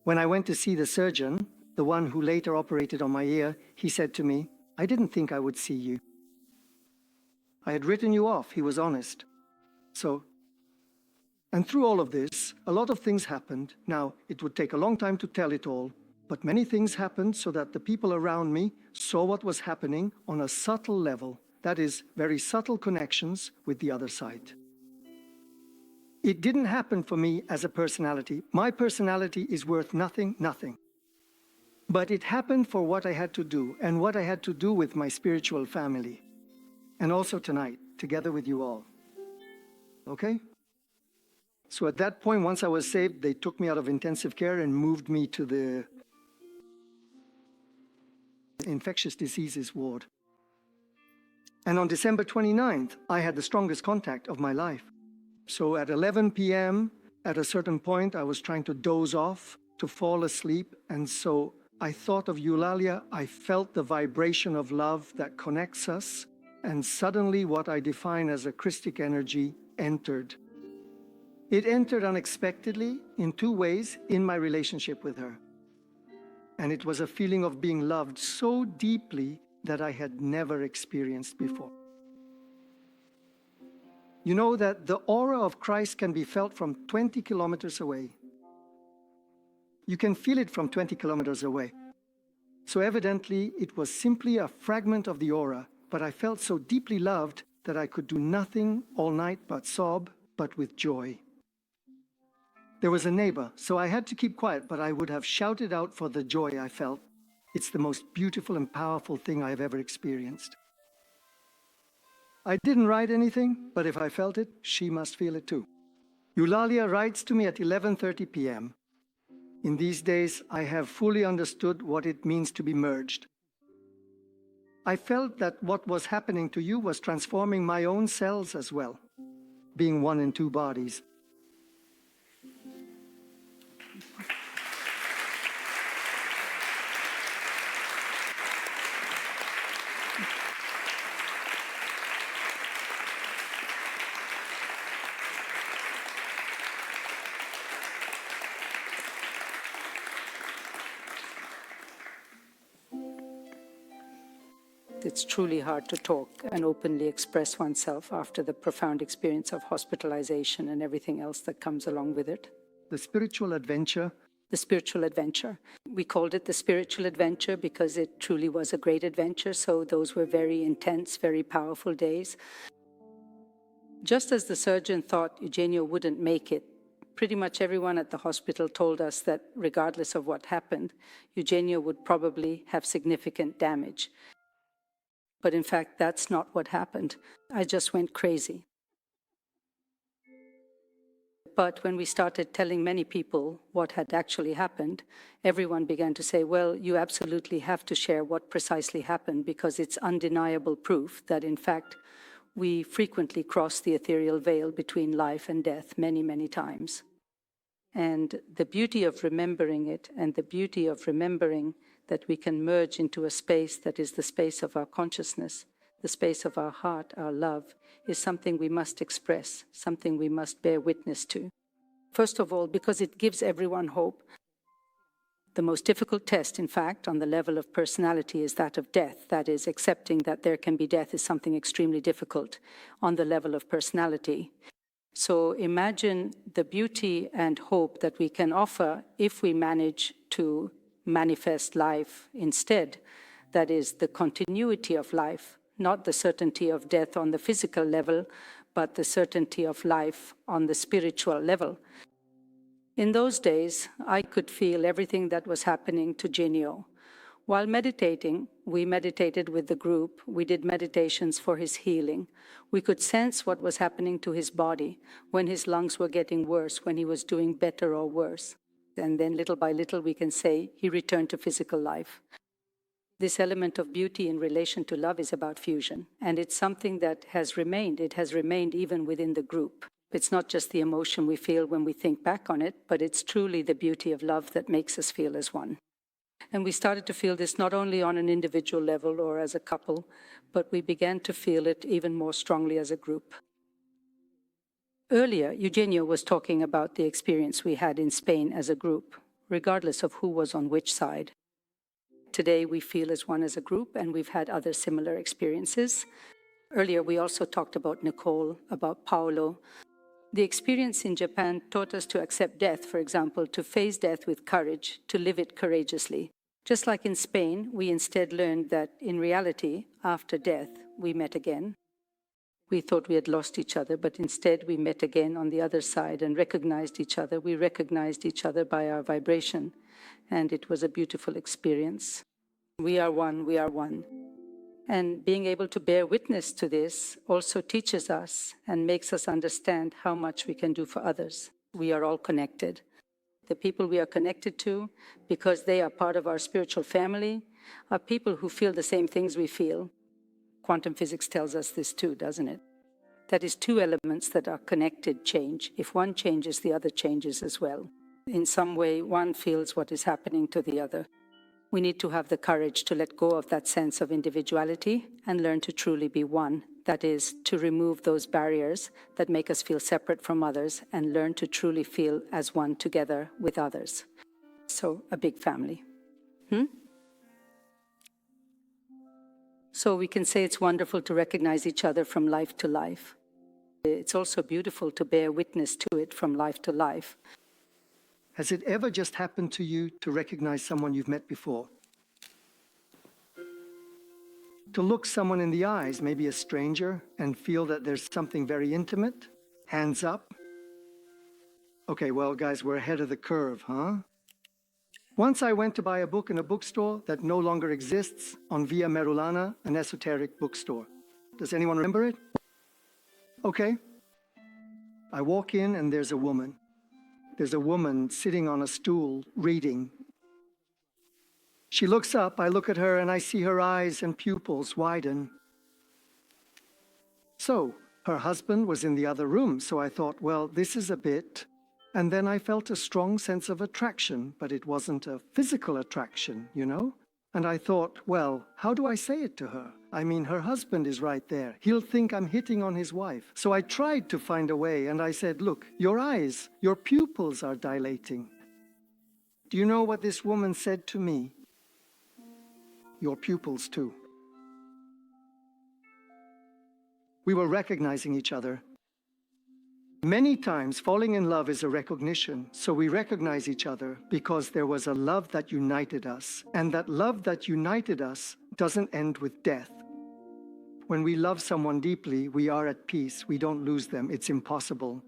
When I went to see the surgeon, the one who later operated on my ear, he said to me, I didn't think I would see you. I had written you off, he was honest. And through all of this, a lot of things happened. Now, it would take a long time to tell it all, but many things happened so that the people around me saw what was happening on a subtle level. That is, very subtle connections with the other side. It didn't happen for me as a personality. My personality is worth nothing, nothing. But it happened for what I had to do, and what I had to do with my spiritual family. And also tonight, together with you all. Okay? So at that point, once I was saved, they took me out of intensive care and moved me to the infectious diseases ward. And on December 29th, I had the strongest contact of my life. So at 11 p.m., at a certain point, I was trying to doze off, to fall asleep. And so I thought of Eulalia. I felt the vibration of love that connects us. And suddenly what I define as a Christic energy entered. It entered unexpectedly in two ways in my relationship with her. And it was a feeling of being loved so deeply that I had never experienced before. You know that the aura of Christ can be felt from 20 kilometers away. You can feel it from 20 kilometers away. So evidently, it was simply a fragment of the aura, but I felt so deeply loved that I could do nothing all night but sob, but with joy. There was a neighbor, so I had to keep quiet, but I would have shouted out for the joy I felt. It's the most beautiful and powerful thing I have ever experienced. I didn't write anything, but if I felt it, she must feel it too. Eulalia writes to me at 11:30 p.m. In these days, I have fully understood what it means to be merged. I felt that what was happening to you was transforming my own cells as well, being one in two bodies. It's truly hard to talk and openly express oneself after the profound experience of hospitalization and everything else that comes along with it. The spiritual adventure. The spiritual adventure. We called it the spiritual adventure because it truly was a great adventure, so those were very intense, very powerful days. Just as the surgeon thought Eugenio wouldn't make it, pretty much everyone at the hospital told us that regardless of what happened, Eugenio would probably have significant damage. But in fact, that's not what happened. I just went crazy. But when we started telling many people what had actually happened, everyone began to say, well, you absolutely have to share what precisely happened because it's undeniable proof that, in fact, we frequently cross the ethereal veil between life and death many, many times. And the beauty of remembering it and the beauty of remembering that we can merge into a space that is the space of our consciousness, the space of our heart, our love, is something we must express, something we must bear witness to. First of all, because it gives everyone hope. The most difficult test, in fact, on the level of personality is that of death. That is, accepting that there can be death is something extremely difficult on the level of personality. So imagine the beauty and hope that we can offer if we manage to manifest life instead. That is, the continuity of life, not the certainty of death on the physical level, but the certainty of life on the spiritual level. In those days, I could feel everything that was happening to Eugenio. While meditating, we meditated with the group. We did meditations for his healing. We could sense what was happening to his body, when his lungs were getting worse, when he was doing better or worse. And then little by little we can say he returned to physical life. This element of beauty in relation to love is about fusion, and it's something that has remained. It has remained even within the group. It's not just the emotion we feel when we think back on it, but it's truly the beauty of love that makes us feel as one. And we started to feel this not only on an individual level or as a couple, but we began to feel it even more strongly as a group. Earlier, Eugenio was talking about the experience we had in Spain as a group, regardless of who was on which side. Today, we feel as one as a group, and we've had other similar experiences. Earlier, we also talked about Nicole, about Paolo. The experience in Japan taught us to accept death, for example, to face death with courage, to live it courageously. Just like in Spain, we instead learned that in reality, after death, we met again. We thought we had lost each other, but instead we met again on the other side and recognized each other. We recognized each other by our vibration, and it was a beautiful experience. We are one, we are one. And being able to bear witness to this also teaches us and makes us understand how much we can do for others. We are all connected. The people we are connected to, because they are part of our spiritual family, are people who feel the same things we feel. Quantum physics tells us this too, doesn't it? That is, two elements that are connected change. If one changes, the other changes as well. In some way, one feels what is happening to the other. We need to have the courage to let go of that sense of individuality and learn to truly be one. That is, to remove those barriers that make us feel separate from others and learn to truly feel as one together with others. So, a big family. So we can say it's wonderful to recognize each other from life to life. It's also beautiful to bear witness to it from life to life. Has it ever just happened to you to recognize someone you've met before? To look someone in the eyes, maybe a stranger, and feel that there's something very intimate? Hands up. Okay, well, guys, we're ahead of the curve, huh? Once I went to buy a book in a bookstore that no longer exists on Via Merulana, an esoteric bookstore. Does anyone remember it? Okay. I walk in and there's a woman. There's a woman sitting on a stool reading. She looks up, I look at her, and I see her eyes and pupils widen. So, her husband was in the other room, so I thought, well, this is a bit. And then I felt a strong sense of attraction, but it wasn't a physical attraction, you know? And I thought, well, how do I say it to her? I mean, her husband is right there. He'll think I'm hitting on his wife. So I tried to find a way, and I said, look, your eyes, your pupils are dilating. Do you know what this woman said to me? Your pupils too. We were recognizing each other. Many times, falling in love is a recognition, so we recognize each other because there was a love that united us, and that love that united us doesn't end with death. When we love someone deeply, we are at peace. We don't lose them. It's impossible.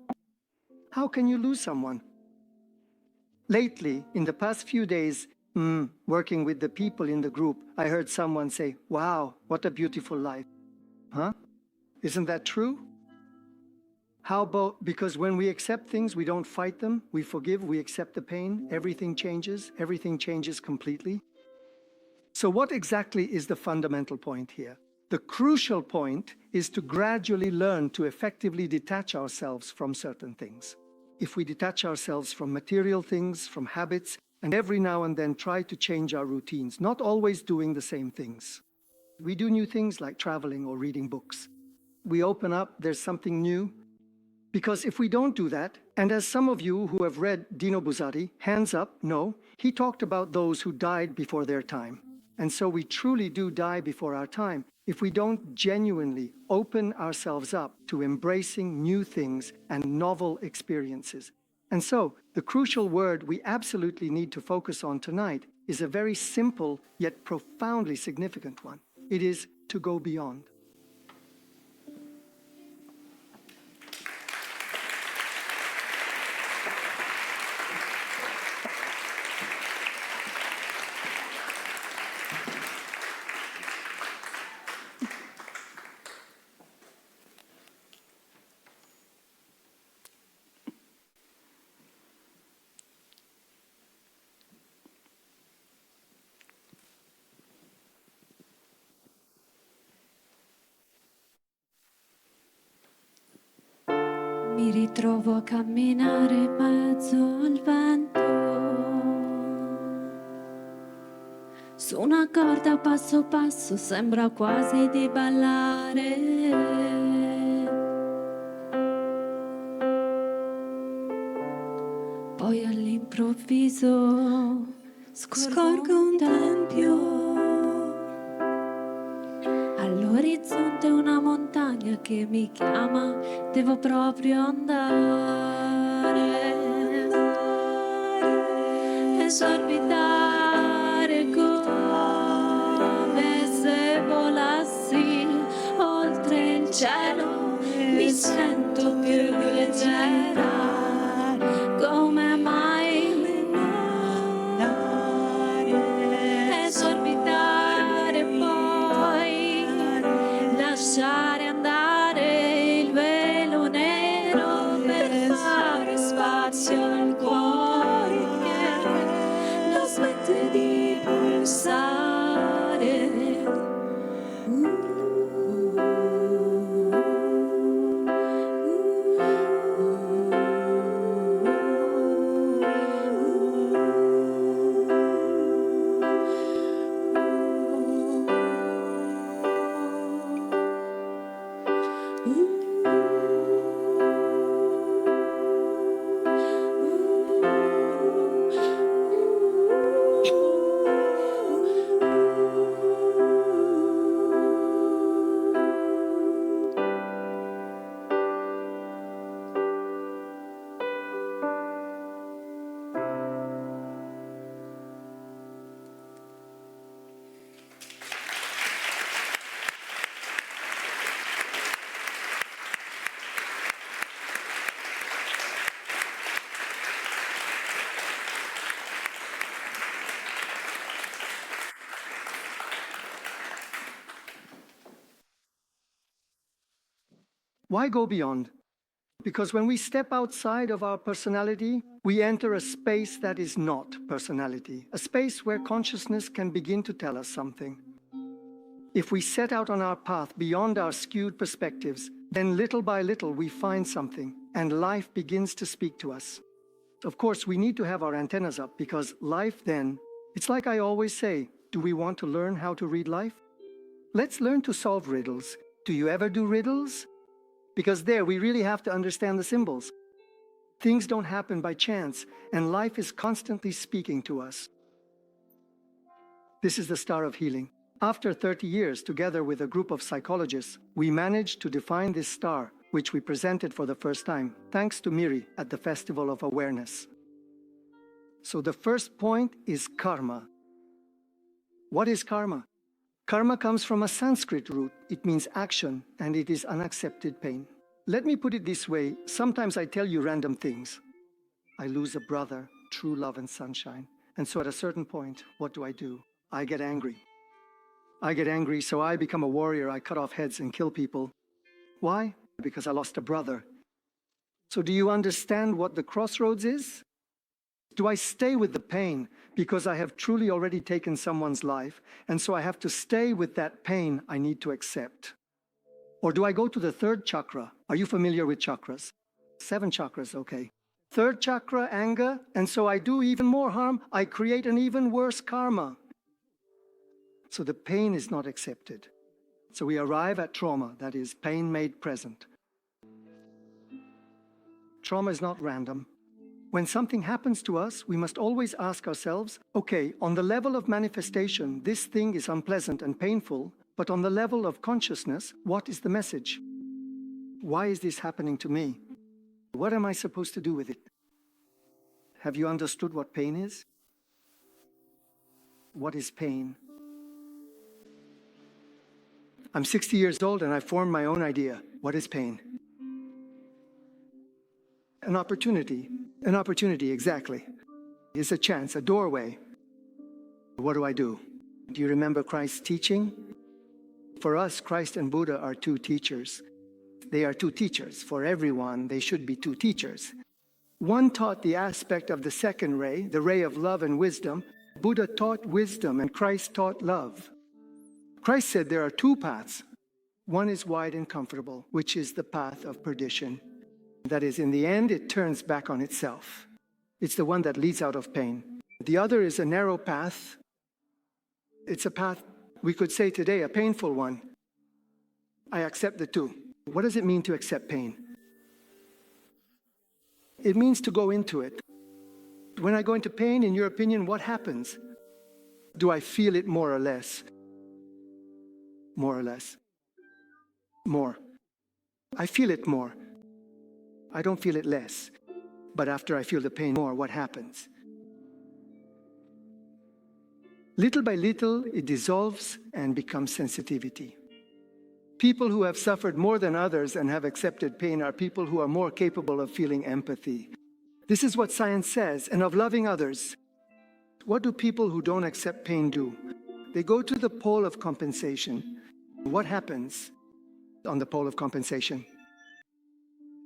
How can you lose someone? Lately, in the past few days, working with the people in the group, I heard someone say, wow, what a beautiful life. Huh? Isn't that true? How about, because when we accept things, we don't fight them, we forgive, we accept the pain, everything changes completely. So what exactly is the fundamental point here? The crucial point is to gradually learn to effectively detach ourselves from certain things. If we detach ourselves from material things, from habits, and every now and then try to change our routines, not always doing the same things. We do new things like traveling or reading books. We open up, there's something new. Because if we don't do that, and as some of you who have read Dino Buzzati, hands up, no, he talked about those who died before their time. And so we truly do die before our time if we don't genuinely open ourselves up to embracing new things and novel experiences. And so the crucial word we absolutely need to focus on tonight is a very simple yet profoundly significant one. It is to go beyond. Mi ritrovo a camminare in mezzo al vento, su una corda passo passo, sembra quasi di ballare. Poi all'improvviso scorgo un tempio. All'orizzonte una montagna che mi chiama, devo proprio andare, esorbitare come se volassi oltre il cielo, sento più leggera, come mai esorbitare poi, lasciare andare il velo nero per fare spazio al cuore che non smette di pulsare. Why go beyond? Because when we step outside of our personality, we enter a space that is not personality, a space where consciousness can begin to tell us something. If we set out on our path beyond our skewed perspectives, then little by little we find something, and life begins to speak to us. Of course, we need to have our antennas up, because life then, it's like I always say, do we want to learn how to read life? Let's learn to solve riddles. Do you ever do riddles? Because there, we really have to understand the symbols. Things don't happen by chance, and life is constantly speaking to us. This is the star of healing. After 30 years, together with a group of psychologists, we managed to define this star, which we presented for the first time, thanks to Miri at the Festival of Awareness. So the first point is karma. What is karma? Karma comes from a Sanskrit root. It means action, and it is unaccepted pain. Let me put it this way. Sometimes I tell you random things. I lose a brother, true love and sunshine. And so at a certain point, what do? I get angry. I get angry, so I become a warrior. I cut off heads and kill people. Why? Because I lost a brother. So do you understand what the crossroads is? Do I stay with the pain because I have truly already taken someone's life, and so I have to stay with that pain I need to accept? Or do I go to the third chakra? Are you familiar with chakras? 7 chakras, okay. Third chakra, anger, and so I do even more harm. I create an even worse karma. So the pain is not accepted. So we arrive at trauma, that is, pain made present. Trauma is not random. When something happens to us, we must always ask ourselves, okay, on the level of manifestation, this thing is unpleasant and painful, but on the level of consciousness, what is the message? Why is this happening to me? What am I supposed to do with it? Have you understood what pain is? What is pain? I'm 60 years old and I formed my own idea. What is pain? An opportunity. An opportunity, exactly. It's a chance, a doorway. What do? Do you remember Christ's teaching? For us, Christ and Buddha are 2 teachers. They are 2 teachers. For everyone, they should be 2 teachers. One taught the aspect of the second ray, the ray of love and wisdom. Buddha taught wisdom and Christ taught love. Christ said there are 2 paths. One is wide and comfortable, which is the path of perdition. That is, in the end, it turns back on itself. It's the one that leads out of pain. The other is a narrow path. It's a path, we could say today, a painful one. I accept the 2. What does it mean to accept pain? It means to go into it. When I go into pain, in your opinion, what happens? Do I feel it more or less? More or less. More. I feel it more. I don't feel it less. But after I feel the pain more, what happens? Little by little, it dissolves and becomes sensitivity. People who have suffered more than others and have accepted pain are people who are more capable of feeling empathy. This is what science says, and of loving others. What do people who don't accept pain do? They go to the pole of compensation. What happens on the pole of compensation?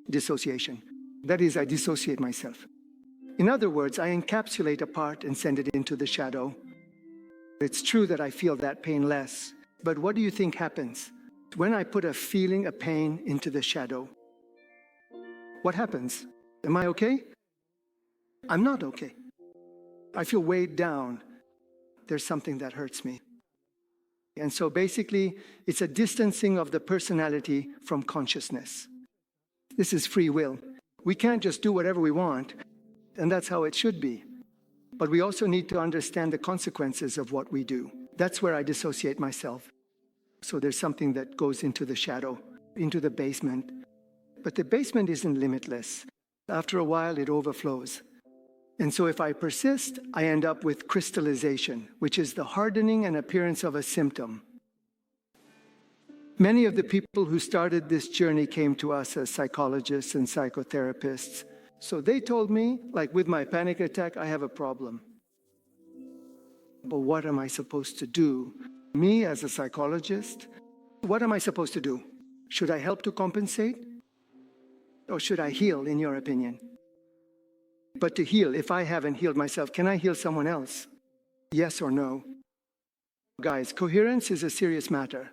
Dissociation. That is, I dissociate myself. In other words, I encapsulate a part and send it into the shadow. It's true that I feel that pain less, but what do you think happens? When I put a feeling, a pain into the shadow, what happens? Am I okay? I'm not okay. I feel weighed down. There's something that hurts me. And so basically, it's a distancing of the personality from consciousness. This is free will. We can't just do whatever we want, and that's how it should be. But we also need to understand the consequences of what we do. That's where I dissociate myself. So there's something that goes into the shadow, into the basement. But the basement isn't limitless. After a while, it overflows. And so if I persist, I end up with crystallization, which is the hardening and appearance of a symptom. Many of the people who started this journey came to us as psychologists and psychotherapists. So they told me, like with my panic attack, I have a problem. But what am I supposed to do? Me as a psychologist, what am I supposed to do? Should I help to compensate? Or should I heal, in your opinion? But to heal, if I haven't healed myself, can I heal someone else? Yes or no? Guys, coherence is a serious matter.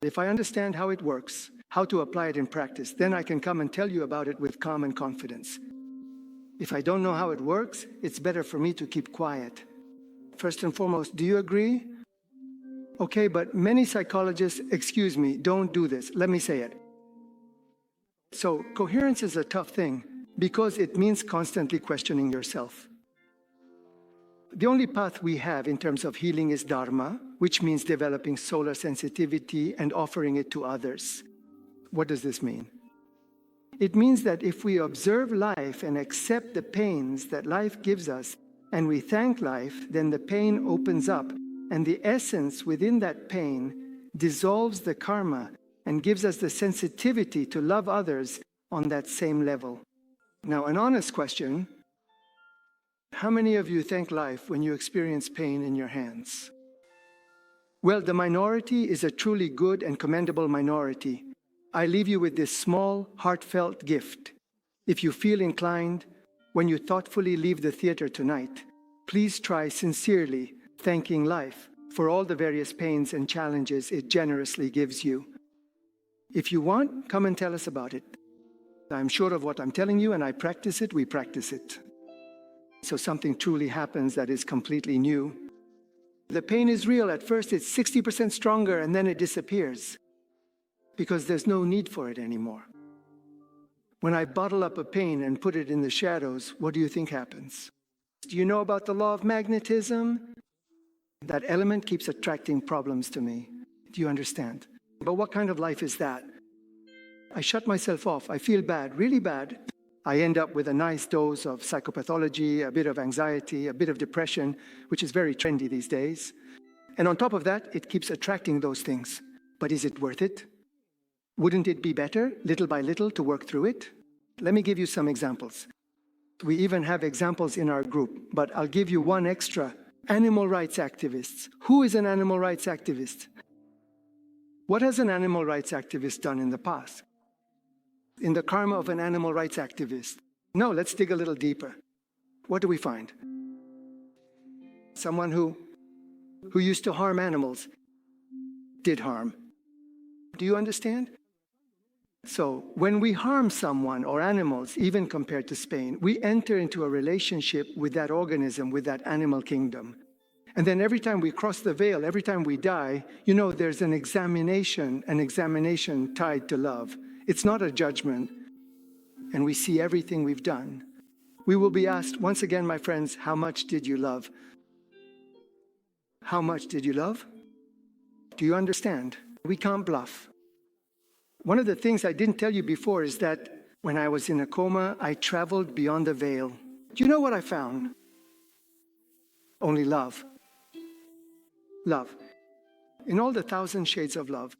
If I understand how it works, how to apply it in practice, then I can come and tell you about it with calm and confidence. If I don't know how it works, it's better for me to keep quiet. First and foremost, do you agree? Okay, but many psychologists, excuse me, don't do this. Let me say it. So coherence is a tough thing because it means constantly questioning yourself. The only path we have in terms of healing is Dharma, which means developing solar sensitivity and offering it to others. What does this mean? It means that if we observe life and accept the pains that life gives us, and we thank life, then the pain opens up, and the essence within that pain dissolves the karma and gives us the sensitivity to love others on that same level. Now, an honest question, how many of you thank life when you experience pain in your hands? Well, the minority is a truly good and commendable minority. I leave you with this small, heartfelt gift. If you feel inclined, when you thoughtfully leave the theater tonight, please try sincerely thanking life for all the various pains and challenges it generously gives you. If you want, come and tell us about it. I'm sure of what I'm telling you, and I practice it, we practice it. So something truly happens that is completely new. The pain is real. At first, it's 60% stronger, and then it disappears because there's no need for it anymore. When I bottle up a pain and put it in the shadows, what do you think happens? Do you know about the law of magnetism? That element keeps attracting problems to me. Do you understand? But what kind of life is that? I shut myself off. I feel bad, really bad. I end up with a nice dose of psychopathology, a bit of anxiety, a bit of depression, which is very trendy these days. And on top of that, it keeps attracting those things. But is it worth it? Wouldn't it be better, little by little, to work through it? Let me give you some examples. We even have examples in our group, but I'll give you one extra. Animal rights activists. Who is an animal rights activist? What has an animal rights activist done in the past? In the karma of an animal rights activist. No, let's dig a little deeper. What do we find? Someone who used to harm animals did harm. Do you understand? So when we harm someone or animals, even compared to Spain, we enter into a relationship with that organism, with that animal kingdom. And then every time we cross the veil, every time we die, you know, there's an examination tied to love. It's not a judgment. And we see everything we've done. We will be asked, once again, my friends, how much did you love? How much did you love? Do you understand? We can't bluff. One of the things I didn't tell you before is that when I was in a coma, I traveled beyond the veil. Do you know what I found? Only love. Love. In all the 1,000 shades of love.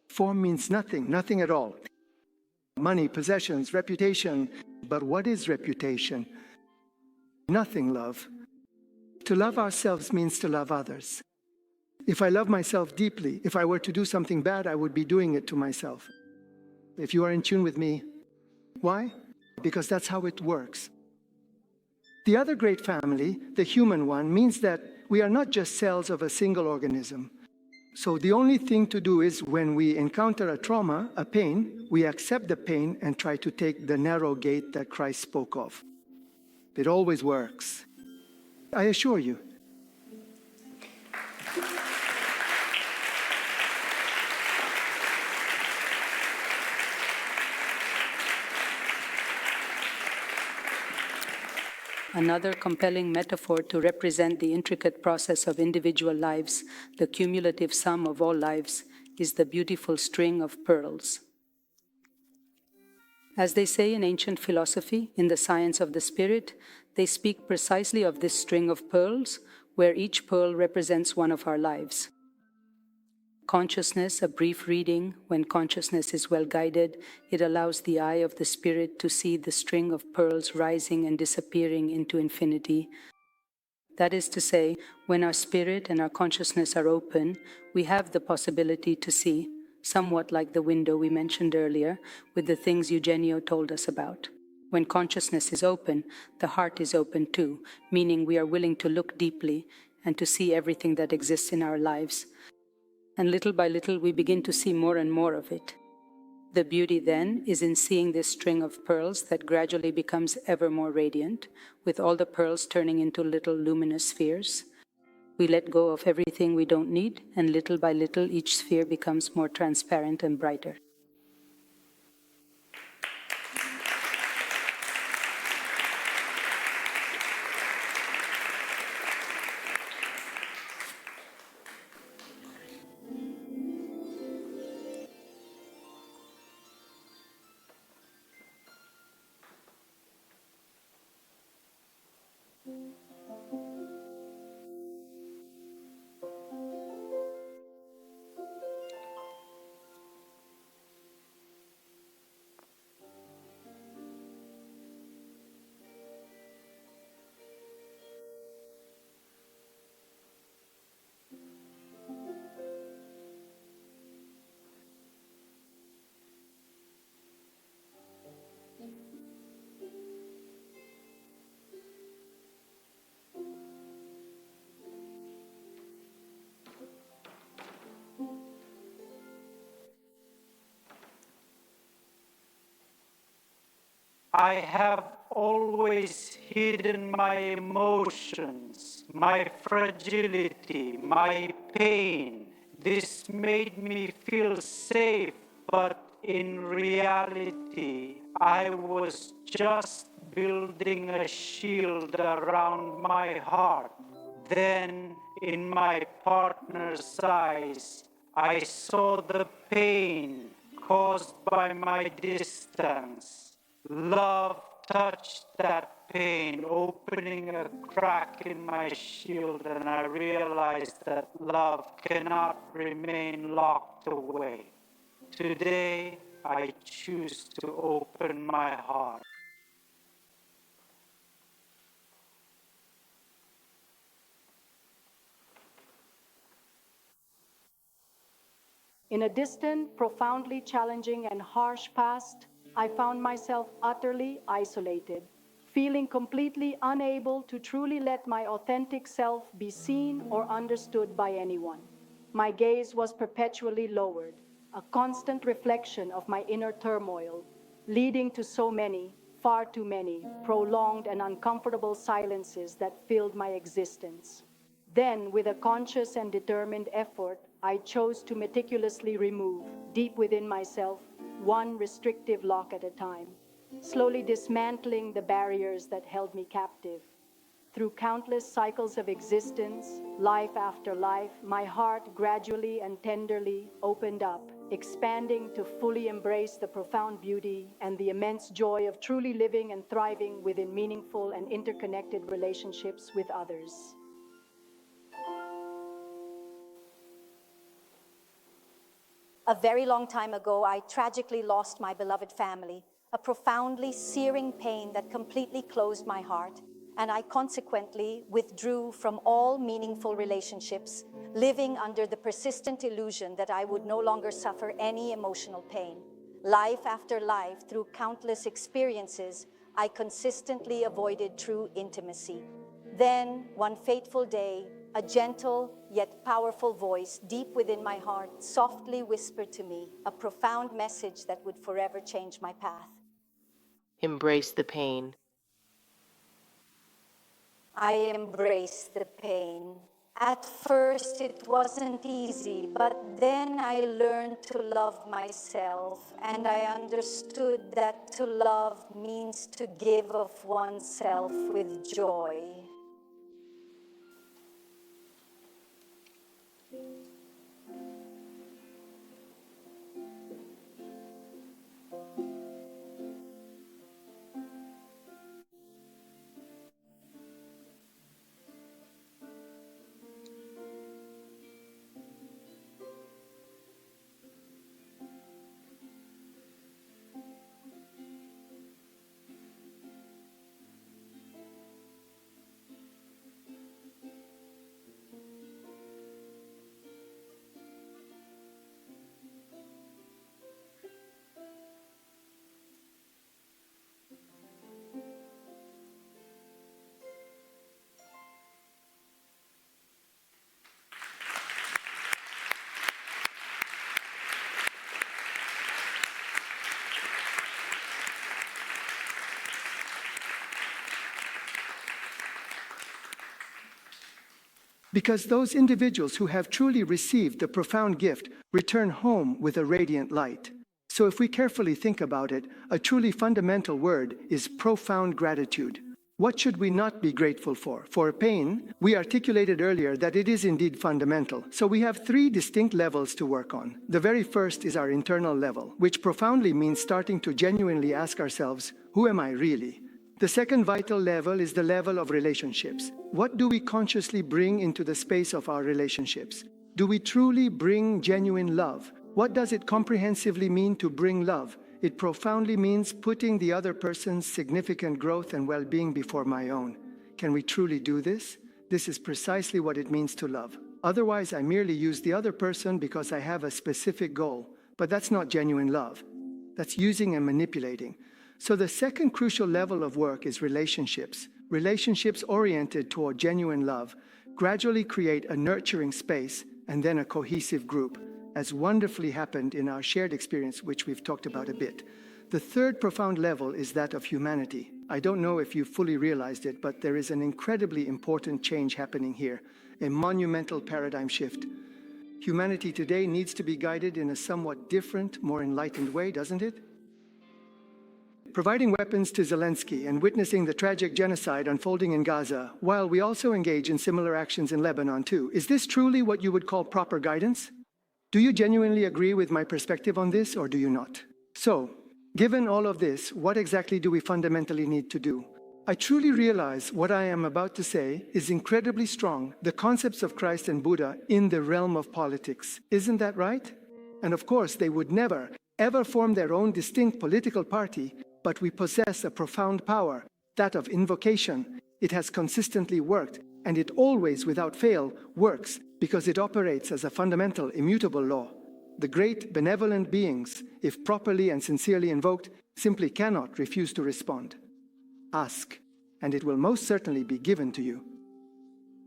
Form means nothing, nothing at all. Money, possessions, reputation. But what is reputation? Nothing, love. To love ourselves means to love others. If I love myself deeply, if I were to do something bad, I would be doing it to myself. If you are in tune with me, why? Because that's how it works. The other great family, the human one, means that we are not just cells of a single organism. So the only thing to do is when we encounter a trauma, a pain, we accept the pain and try to take the narrow gate that Christ spoke of. It always works. I assure you. Another compelling metaphor to represent the intricate process of individual lives, the cumulative sum of all lives, is the beautiful string of pearls. As they say in ancient philosophy, in the science of the spirit, they speak precisely of this string of pearls, where each pearl represents one of our lives. Consciousness, a brief reading. When consciousness is well guided, it allows the eye of the spirit to see the string of pearls rising and disappearing into infinity. That is to say, when our spirit and our consciousness are open, we have the possibility to see, somewhat like the window we mentioned earlier, with the things Eugenio told us about. When consciousness is open, the heart is open too, meaning we are willing to look deeply and to see everything that exists in our lives. And little by little we begin to see more and more of it. The beauty then is in seeing this string of pearls that gradually becomes ever more radiant, with all the pearls turning into little luminous spheres. We let go of everything we don't need, and little by little each sphere becomes more transparent and brighter. I have always hidden my emotions, my fragility, my pain. This made me feel safe, but in reality, I was just building a shield around my heart. Then, in my partner's eyes, I saw the pain caused by my distance. Love touched that pain, opening a crack in my shield, and I realized that love cannot remain locked away. Today, I choose to open my heart. In a distant, profoundly challenging and harsh past, I found myself utterly isolated, feeling completely unable to truly let my authentic self be seen or understood by anyone. My gaze was perpetually lowered, a constant reflection of my inner turmoil, leading to so many, far too many, prolonged and uncomfortable silences that filled my existence. Then, with a conscious and determined effort, I chose to meticulously remove, deep within myself, one restrictive lock at a time, slowly dismantling the barriers that held me captive. Through countless cycles of existence, life after life, my heart gradually and tenderly opened up, expanding to fully embrace the profound beauty and the immense joy of truly living and thriving within meaningful and interconnected relationships with others. A very long time ago, I tragically lost my beloved family, a profoundly searing pain that completely closed my heart, and I consequently withdrew from all meaningful relationships, living under the persistent illusion that I would no longer suffer any emotional pain. Life after life, through countless experiences, I consistently avoided true intimacy. Then, one fateful day, a gentle yet powerful voice deep within my heart softly whispered to me a profound message that would forever change my path. Embrace the pain. I embraced the pain. At first it wasn't easy, but then I learned to love myself, and I understood that to love means to give of oneself with joy. Because those individuals who have truly received the profound gift return home with a radiant light. So if we carefully think about it, a truly fundamental word is profound gratitude. What should we not be grateful for? For pain, we articulated earlier that it is indeed fundamental. So we have three distinct levels to work on. The very first is our internal level, which profoundly means starting to genuinely ask ourselves, who am I really? The second vital level is the level of relationships. What do we consciously bring into the space of our relationships? Do we truly bring genuine love? What does it comprehensively mean to bring love? It profoundly means putting the other person's significant growth and well-being before my own. Can we truly do this? This is precisely what it means to love. Otherwise, I merely use the other person because I have a specific goal. But that's not genuine love. That's using and manipulating. So the second crucial level of work is relationships. Relationships oriented toward genuine love gradually create a nurturing space and then a cohesive group, as wonderfully happened in our shared experience, which we've talked about a bit. The third profound level is that of humanity. I don't know if you fully realized it, but there is an incredibly important change happening here, a monumental paradigm shift. Humanity today needs to be guided in a somewhat different, more enlightened way, doesn't it? Providing weapons to Zelensky and witnessing the tragic genocide unfolding in Gaza, while we also engage in similar actions in Lebanon too, is this truly what you would call proper guidance? Do you genuinely agree with my perspective on this, or do you not? So, given all of this, what exactly do we fundamentally need to do? I truly realize what I am about to say is incredibly strong, the concepts of Christ and Buddha in the realm of politics. Isn't that right? And of course, they would never, ever form their own distinct political party, but we possess a profound power, that of invocation. It has consistently worked, and it always, without fail, works because it operates as a fundamental, immutable law. The great benevolent beings, if properly and sincerely invoked, simply cannot refuse to respond. Ask, and it will most certainly be given to you.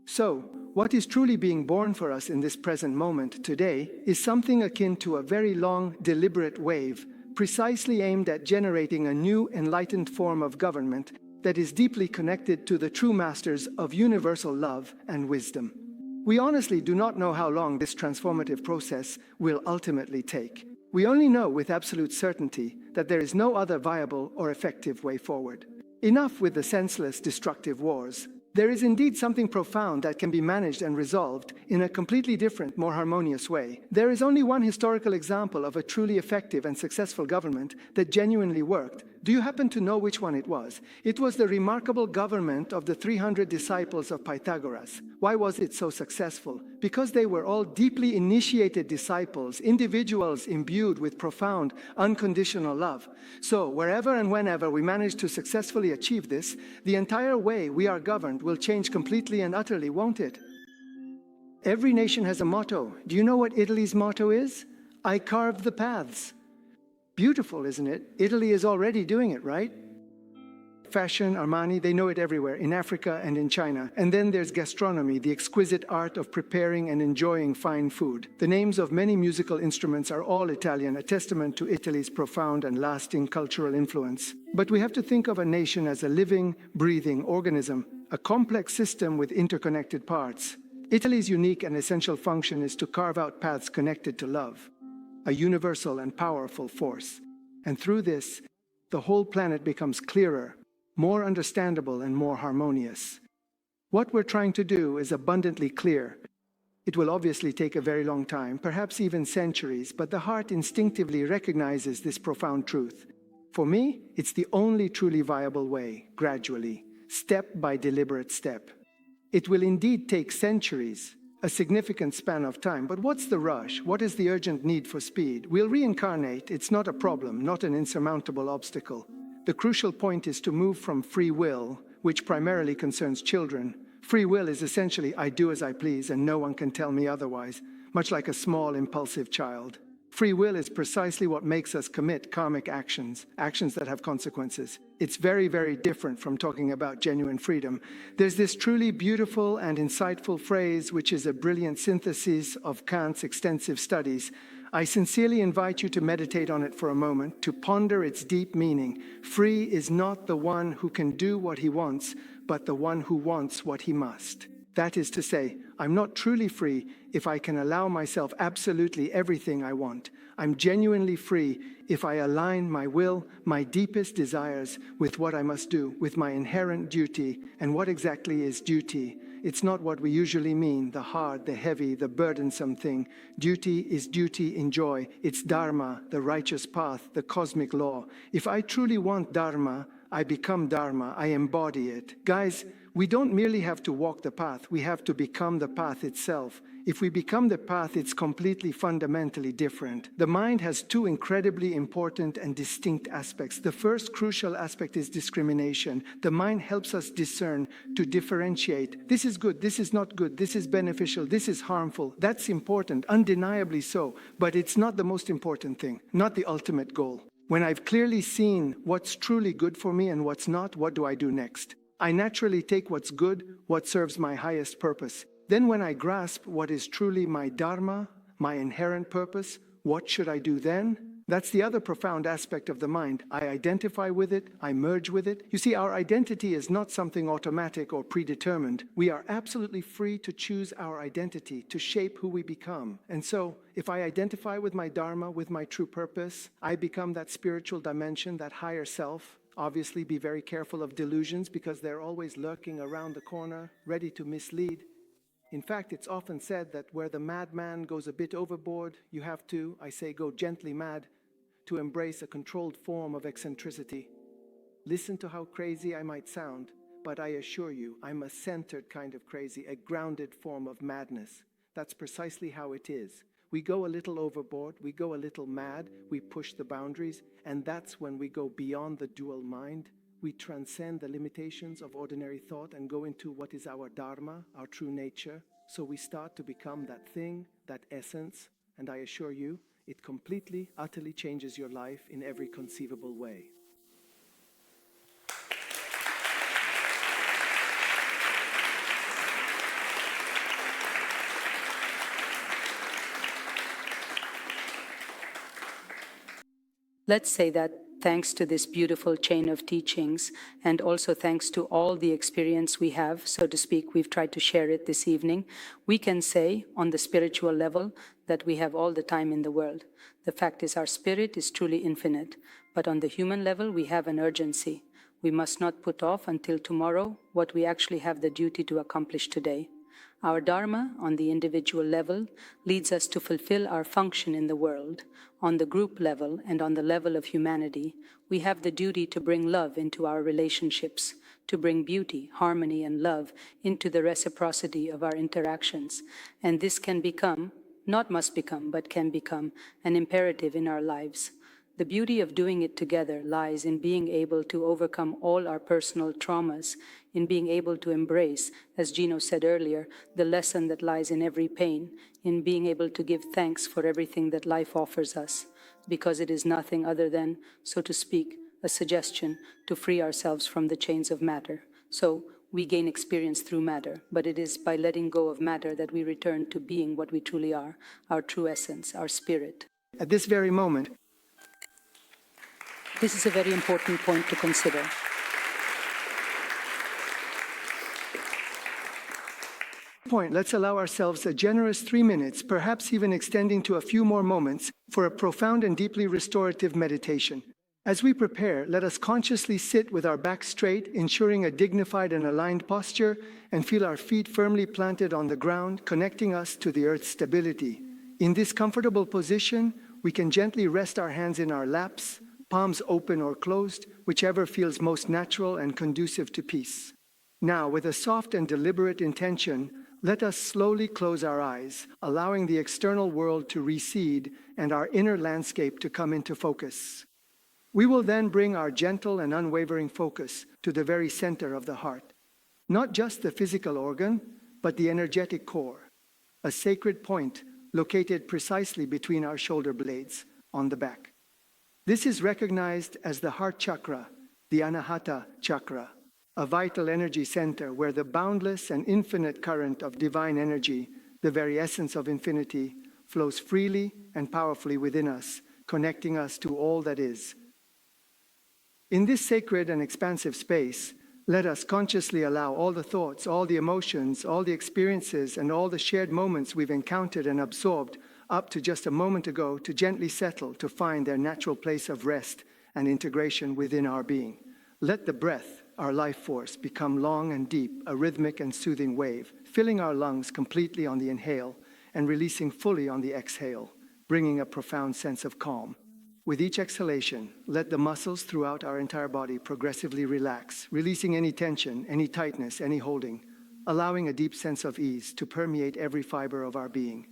So, what is truly being born for us in this present moment today is something akin to a very long, deliberate wave, precisely aimed at generating a new enlightened form of government that is deeply connected to the true masters of universal love and wisdom. We honestly do not know how long this transformative process will ultimately take. We only know with absolute certainty that there is no other viable or effective way forward. Enough with the senseless, destructive wars. There is indeed something profound that can be managed and resolved in a completely different, more harmonious way. There is only one historical example of a truly effective and successful government that genuinely worked, Do you happen to know which one it was? It was the remarkable government of the 300 disciples of Pythagoras. Why was it so successful? Because they were all deeply initiated disciples, individuals imbued with profound, unconditional love. So, wherever and whenever we manage to successfully achieve this, the entire way we are governed will change completely and utterly, won't it? Every nation has a motto. Do you know what Italy's motto is? I carved the paths. Beautiful, isn't it? Italy is already doing it, right? Fashion, Armani, they know it everywhere, in Africa and in China. And then there's gastronomy, the exquisite art of preparing and enjoying fine food. The names of many musical instruments are all Italian, a testament to Italy's profound and lasting cultural influence. But we have to think of a nation as a living, breathing organism, a complex system with interconnected parts. Italy's unique and essential function is to carve out paths connected to love, a universal and powerful force. And through this, the whole planet becomes clearer, more understandable, and more harmonious. What we're trying to do is abundantly clear. It will obviously take a very long time, perhaps even centuries, but the heart instinctively recognizes this profound truth. For me, it's the only truly viable way, gradually, step by deliberate step. It will indeed take centuries, a significant span of time, but what's the rush? What is the urgent need for speed? We'll reincarnate. It's not a problem, not an insurmountable obstacle. The crucial point is to move from free will, which primarily concerns children. Free will is essentially I do as I please and no one can tell me otherwise, much like a small impulsive child. Free will is precisely what makes us commit karmic actions, actions that have consequences. It's very, very different from talking about genuine freedom. There's this truly beautiful and insightful phrase, which is a brilliant synthesis of Kant's extensive studies. I sincerely invite you to meditate on it for a moment, to ponder its deep meaning. Free is not the one who can do what he wants, but the one who wants what he must. That is to say, I'm not truly free if I can allow myself absolutely everything I want. I'm genuinely free if I align my will, my deepest desires with what I must do, with my inherent duty. And what exactly is duty? It's not what we usually mean, the hard, the heavy, the burdensome thing. Duty is duty in joy. It's Dharma, the righteous path, the cosmic law. If I truly want Dharma, I become Dharma, I embody it. Guys, we don't merely have to walk the path, we have to become the path itself. If we become the path, it's completely fundamentally different. The mind has two incredibly important and distinct aspects. The first crucial aspect is discrimination. The mind helps us discern, to differentiate. This is good, this is not good, this is beneficial, this is harmful. That's important, undeniably so, but it's not the most important thing, not the ultimate goal. When I've clearly seen what's truly good for me and what's not, what do I do next? I naturally take what's good, what serves my highest purpose. Then when I grasp what is truly my Dharma, my inherent purpose, what should I do then? That's the other profound aspect of the mind. I identify with it, I merge with it. You see, our identity is not something automatic or predetermined. We are absolutely free to choose our identity, to shape who we become. And so, if I identify with my Dharma, with my true purpose, I become that spiritual dimension, that higher self. Obviously, be very careful of delusions because they're always lurking around the corner, ready to mislead. In fact, it's often said that where the madman goes a bit overboard, you have to, I say, go gently mad to embrace a controlled form of eccentricity. Listen to how crazy I might sound, but I assure you, I'm a centered kind of crazy, a grounded form of madness. That's precisely how it is. We go a little overboard, we go a little mad, we push the boundaries, and that's when we go beyond the dual mind. We transcend the limitations of ordinary thought and go into what is our Dharma, our true nature. So we start to become that thing, that essence, and I assure you, it completely, utterly changes your life in every conceivable way. Let's say that thanks to this beautiful chain of teachings, and also thanks to all the experience we have, so to speak, we've tried to share it this evening, we can say on the spiritual level that we have all the time in the world. The fact is our spirit is truly infinite, but on the human level we have an urgency. We must not put off until tomorrow what we actually have the duty to accomplish today. Our Dharma, on the individual level, leads us to fulfill our function in the world. On the group level and on the level of humanity, we have the duty to bring love into our relationships, to bring beauty, harmony, and love into the reciprocity of our interactions. And this can become, not must become, but can become, an imperative in our lives. The beauty of doing it together lies in being able to overcome all our personal traumas, in being able to embrace, as Gino said earlier, the lesson that lies in every pain, in being able to give thanks for everything that life offers us, because it is nothing other than, so to speak, a suggestion to free ourselves from the chains of matter. So we gain experience through matter, but it is by letting go of matter that we return to being what we truly are, our true essence, our spirit. At this very moment, this is a very important point to consider. Let's allow ourselves a generous 3 minutes, perhaps even extending to a few more moments, for a profound and deeply restorative meditation. As we prepare, let us consciously sit with our back straight, ensuring a dignified and aligned posture, and feel our feet firmly planted on the ground, connecting us to the earth's stability. In this comfortable position, we can gently rest our hands in our laps, palms open or closed, whichever feels most natural and conducive to peace. Now, with a soft and deliberate intention, let us slowly close our eyes, allowing the external world to recede and our inner landscape to come into focus. We will then bring our gentle and unwavering focus to the very center of the heart. Not just the physical organ, but the energetic core, a sacred point located precisely between our shoulder blades on the back. This is recognized as the heart chakra, the Anahata chakra, a vital energy center where the boundless and infinite current of divine energy, the very essence of infinity, flows freely and powerfully within us, connecting us to all that is. In this sacred and expansive space, let us consciously allow all the thoughts, all the emotions, all the experiences, and all the shared moments we've encountered and absorbed up to just a moment ago to gently settle, to find their natural place of rest and integration within our being. Let the breath, our life force, become long and deep, a rhythmic and soothing wave, filling our lungs completely on the inhale and releasing fully on the exhale, bringing a profound sense of calm. With each exhalation, let the muscles throughout our entire body progressively relax, releasing any tension, any tightness, any holding, allowing a deep sense of ease to permeate every fiber of our being.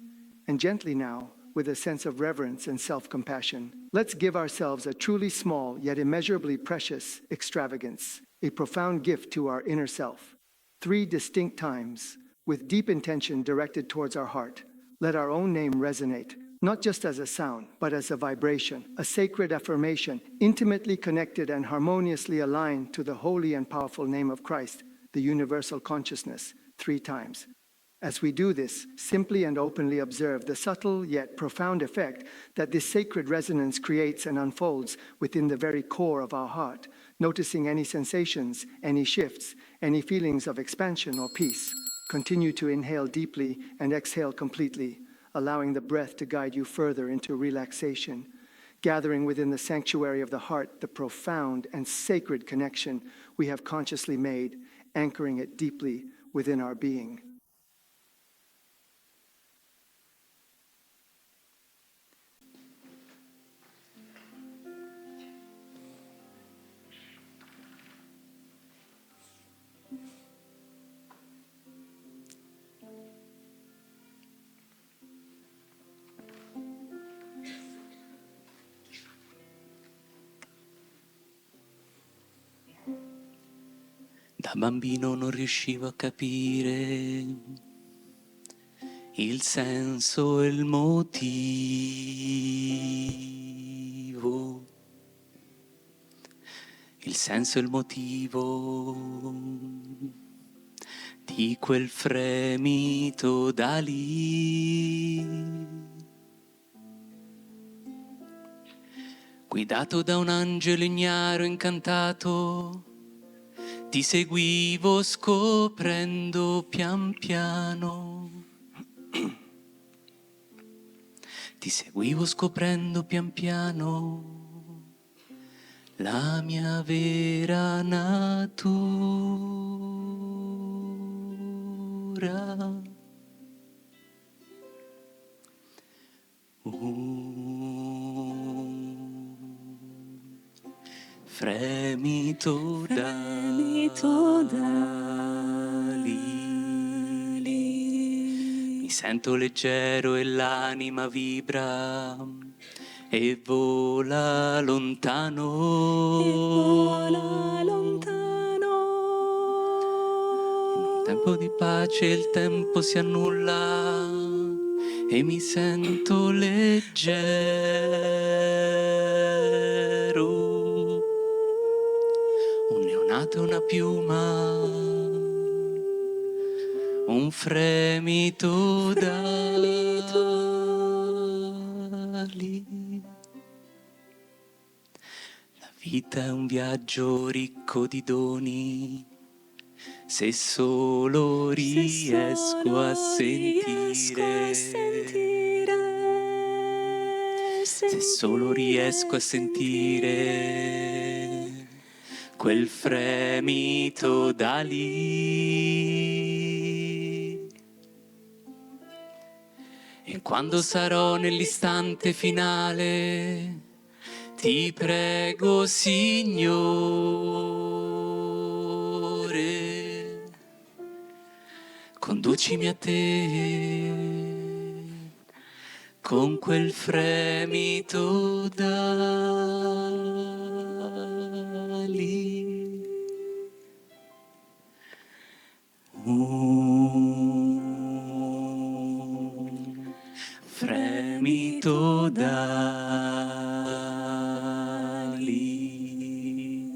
And gently now, with a sense of reverence and self-compassion, let's give ourselves a truly small yet immeasurably precious extravagance, a profound gift to our inner self. 3 distinct times, with deep intention directed towards our heart, let our own name resonate, not just as a sound, but as a vibration, a sacred affirmation, intimately connected and harmoniously aligned to the holy and powerful name of Christ, the universal consciousness, 3 times. As we do this, simply and openly observe the subtle yet profound effect that this sacred resonance creates and unfolds within the very core of our heart, noticing any sensations, any shifts, any feelings of expansion or peace. Continue to inhale deeply and exhale completely, allowing the breath to guide you further into relaxation, gathering within the sanctuary of the heart the profound and sacred connection we have consciously made, anchoring it deeply within our being. Da bambino non riuscivo a capire il senso e il motivo. Il senso e il motivo di quel fremito da lì. Guidato da un angelo ignaro incantato, ti seguivo scoprendo pian piano. Ti seguivo scoprendo pian piano la mia vera natura. Fremito d'ali. Mi sento leggero e l'anima vibra e vola lontano. In un tempo di pace il tempo si annulla e mi sento leggero. Un neonato, una piuma, un fremito d'ali. La vita è un viaggio ricco di doni, se solo riesco a sentire. Se solo riesco a sentire quel fremito da lì. E quando sarò nell'istante finale, ti prego, Signore, conducimi a te con quel fremito da lì. Fremito da lì.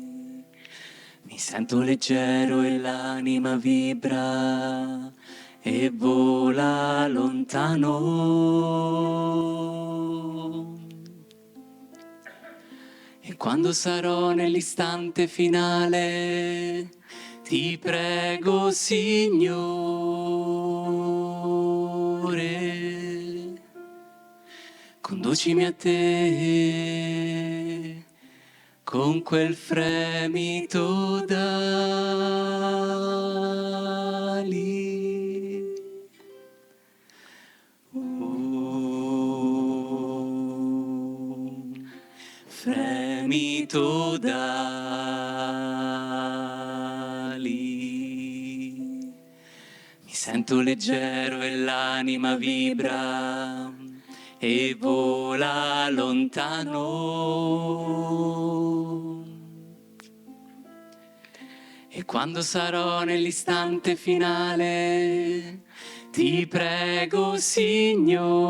Mi sento leggero e l'anima vibra e vola lontano. E quando sarò nell'istante finale, ti prego, Signore, conducimi a te con quel fremito da lì. Fremito da lì. Mi sento leggero e l'anima vibra e vola lontano. E quando sarò nell'istante finale, ti prego, Signore,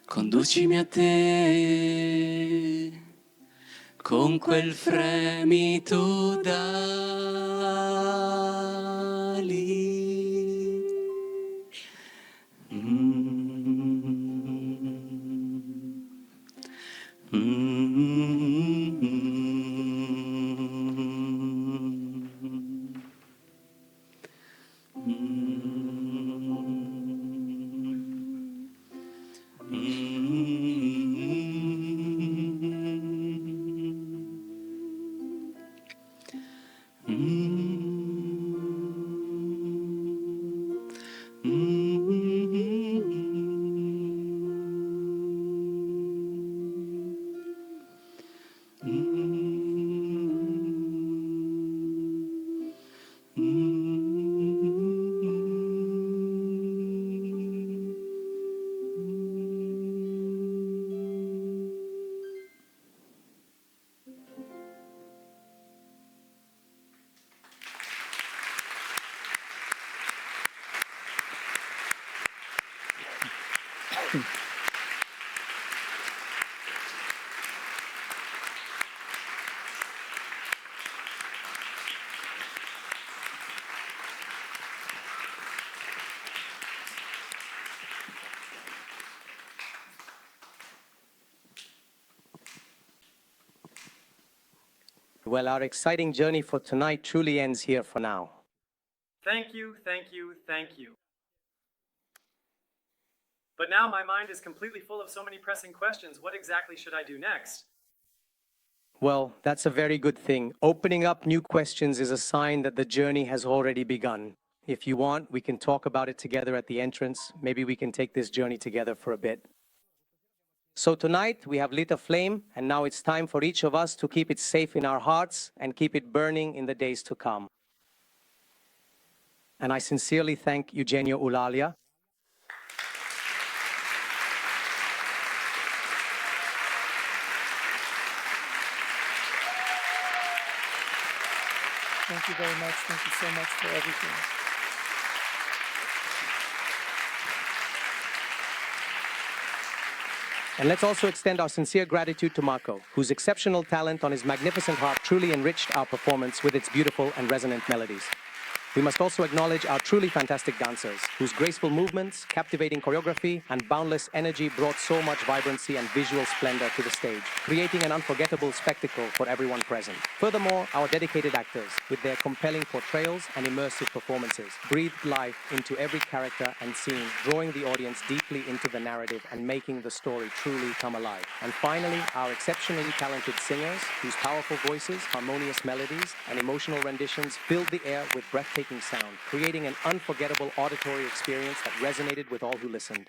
conducimi a te con quel fremito da lì. Well, our exciting journey for tonight truly ends here for now. Thank you, thank you, thank you. But now my mind is completely full of so many pressing questions. What exactly should I do next? Well, that's a very good thing. Opening up new questions is a sign that the journey has already begun. If you want, we can talk about it together at the entrance. Maybe we can take this journey together for a bit. So tonight we have lit a flame, and now it's time for each of us to keep it safe in our hearts and keep it burning in the days to come. And I sincerely thank Eugenio and Eulalia. Thank you very much. Thank you so much for everything. And let's also extend our sincere gratitude to Marco, whose exceptional talent on his magnificent harp truly enriched our performance with its beautiful and resonant melodies. We must also acknowledge our truly fantastic dancers, whose graceful movements, captivating choreography, and boundless energy brought so much vibrancy and visual splendor to the stage, creating an unforgettable spectacle for everyone present. Furthermore, our dedicated actors, with their compelling portrayals and immersive performances, breathed life into every character and scene, drawing the audience deeply into the narrative and making the story truly come alive. And finally, our exceptionally talented singers, whose powerful voices, harmonious melodies, and emotional renditions filled the air with breathtaking sound, creating an unforgettable auditory experience that resonated with all who listened.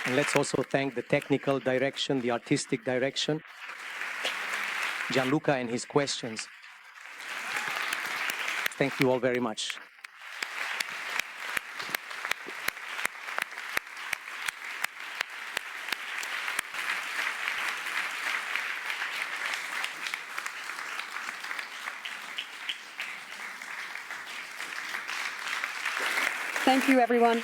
And let's also thank the technical direction, the artistic direction, Gianluca and his questions. Thank you all very much. Thank you, everyone.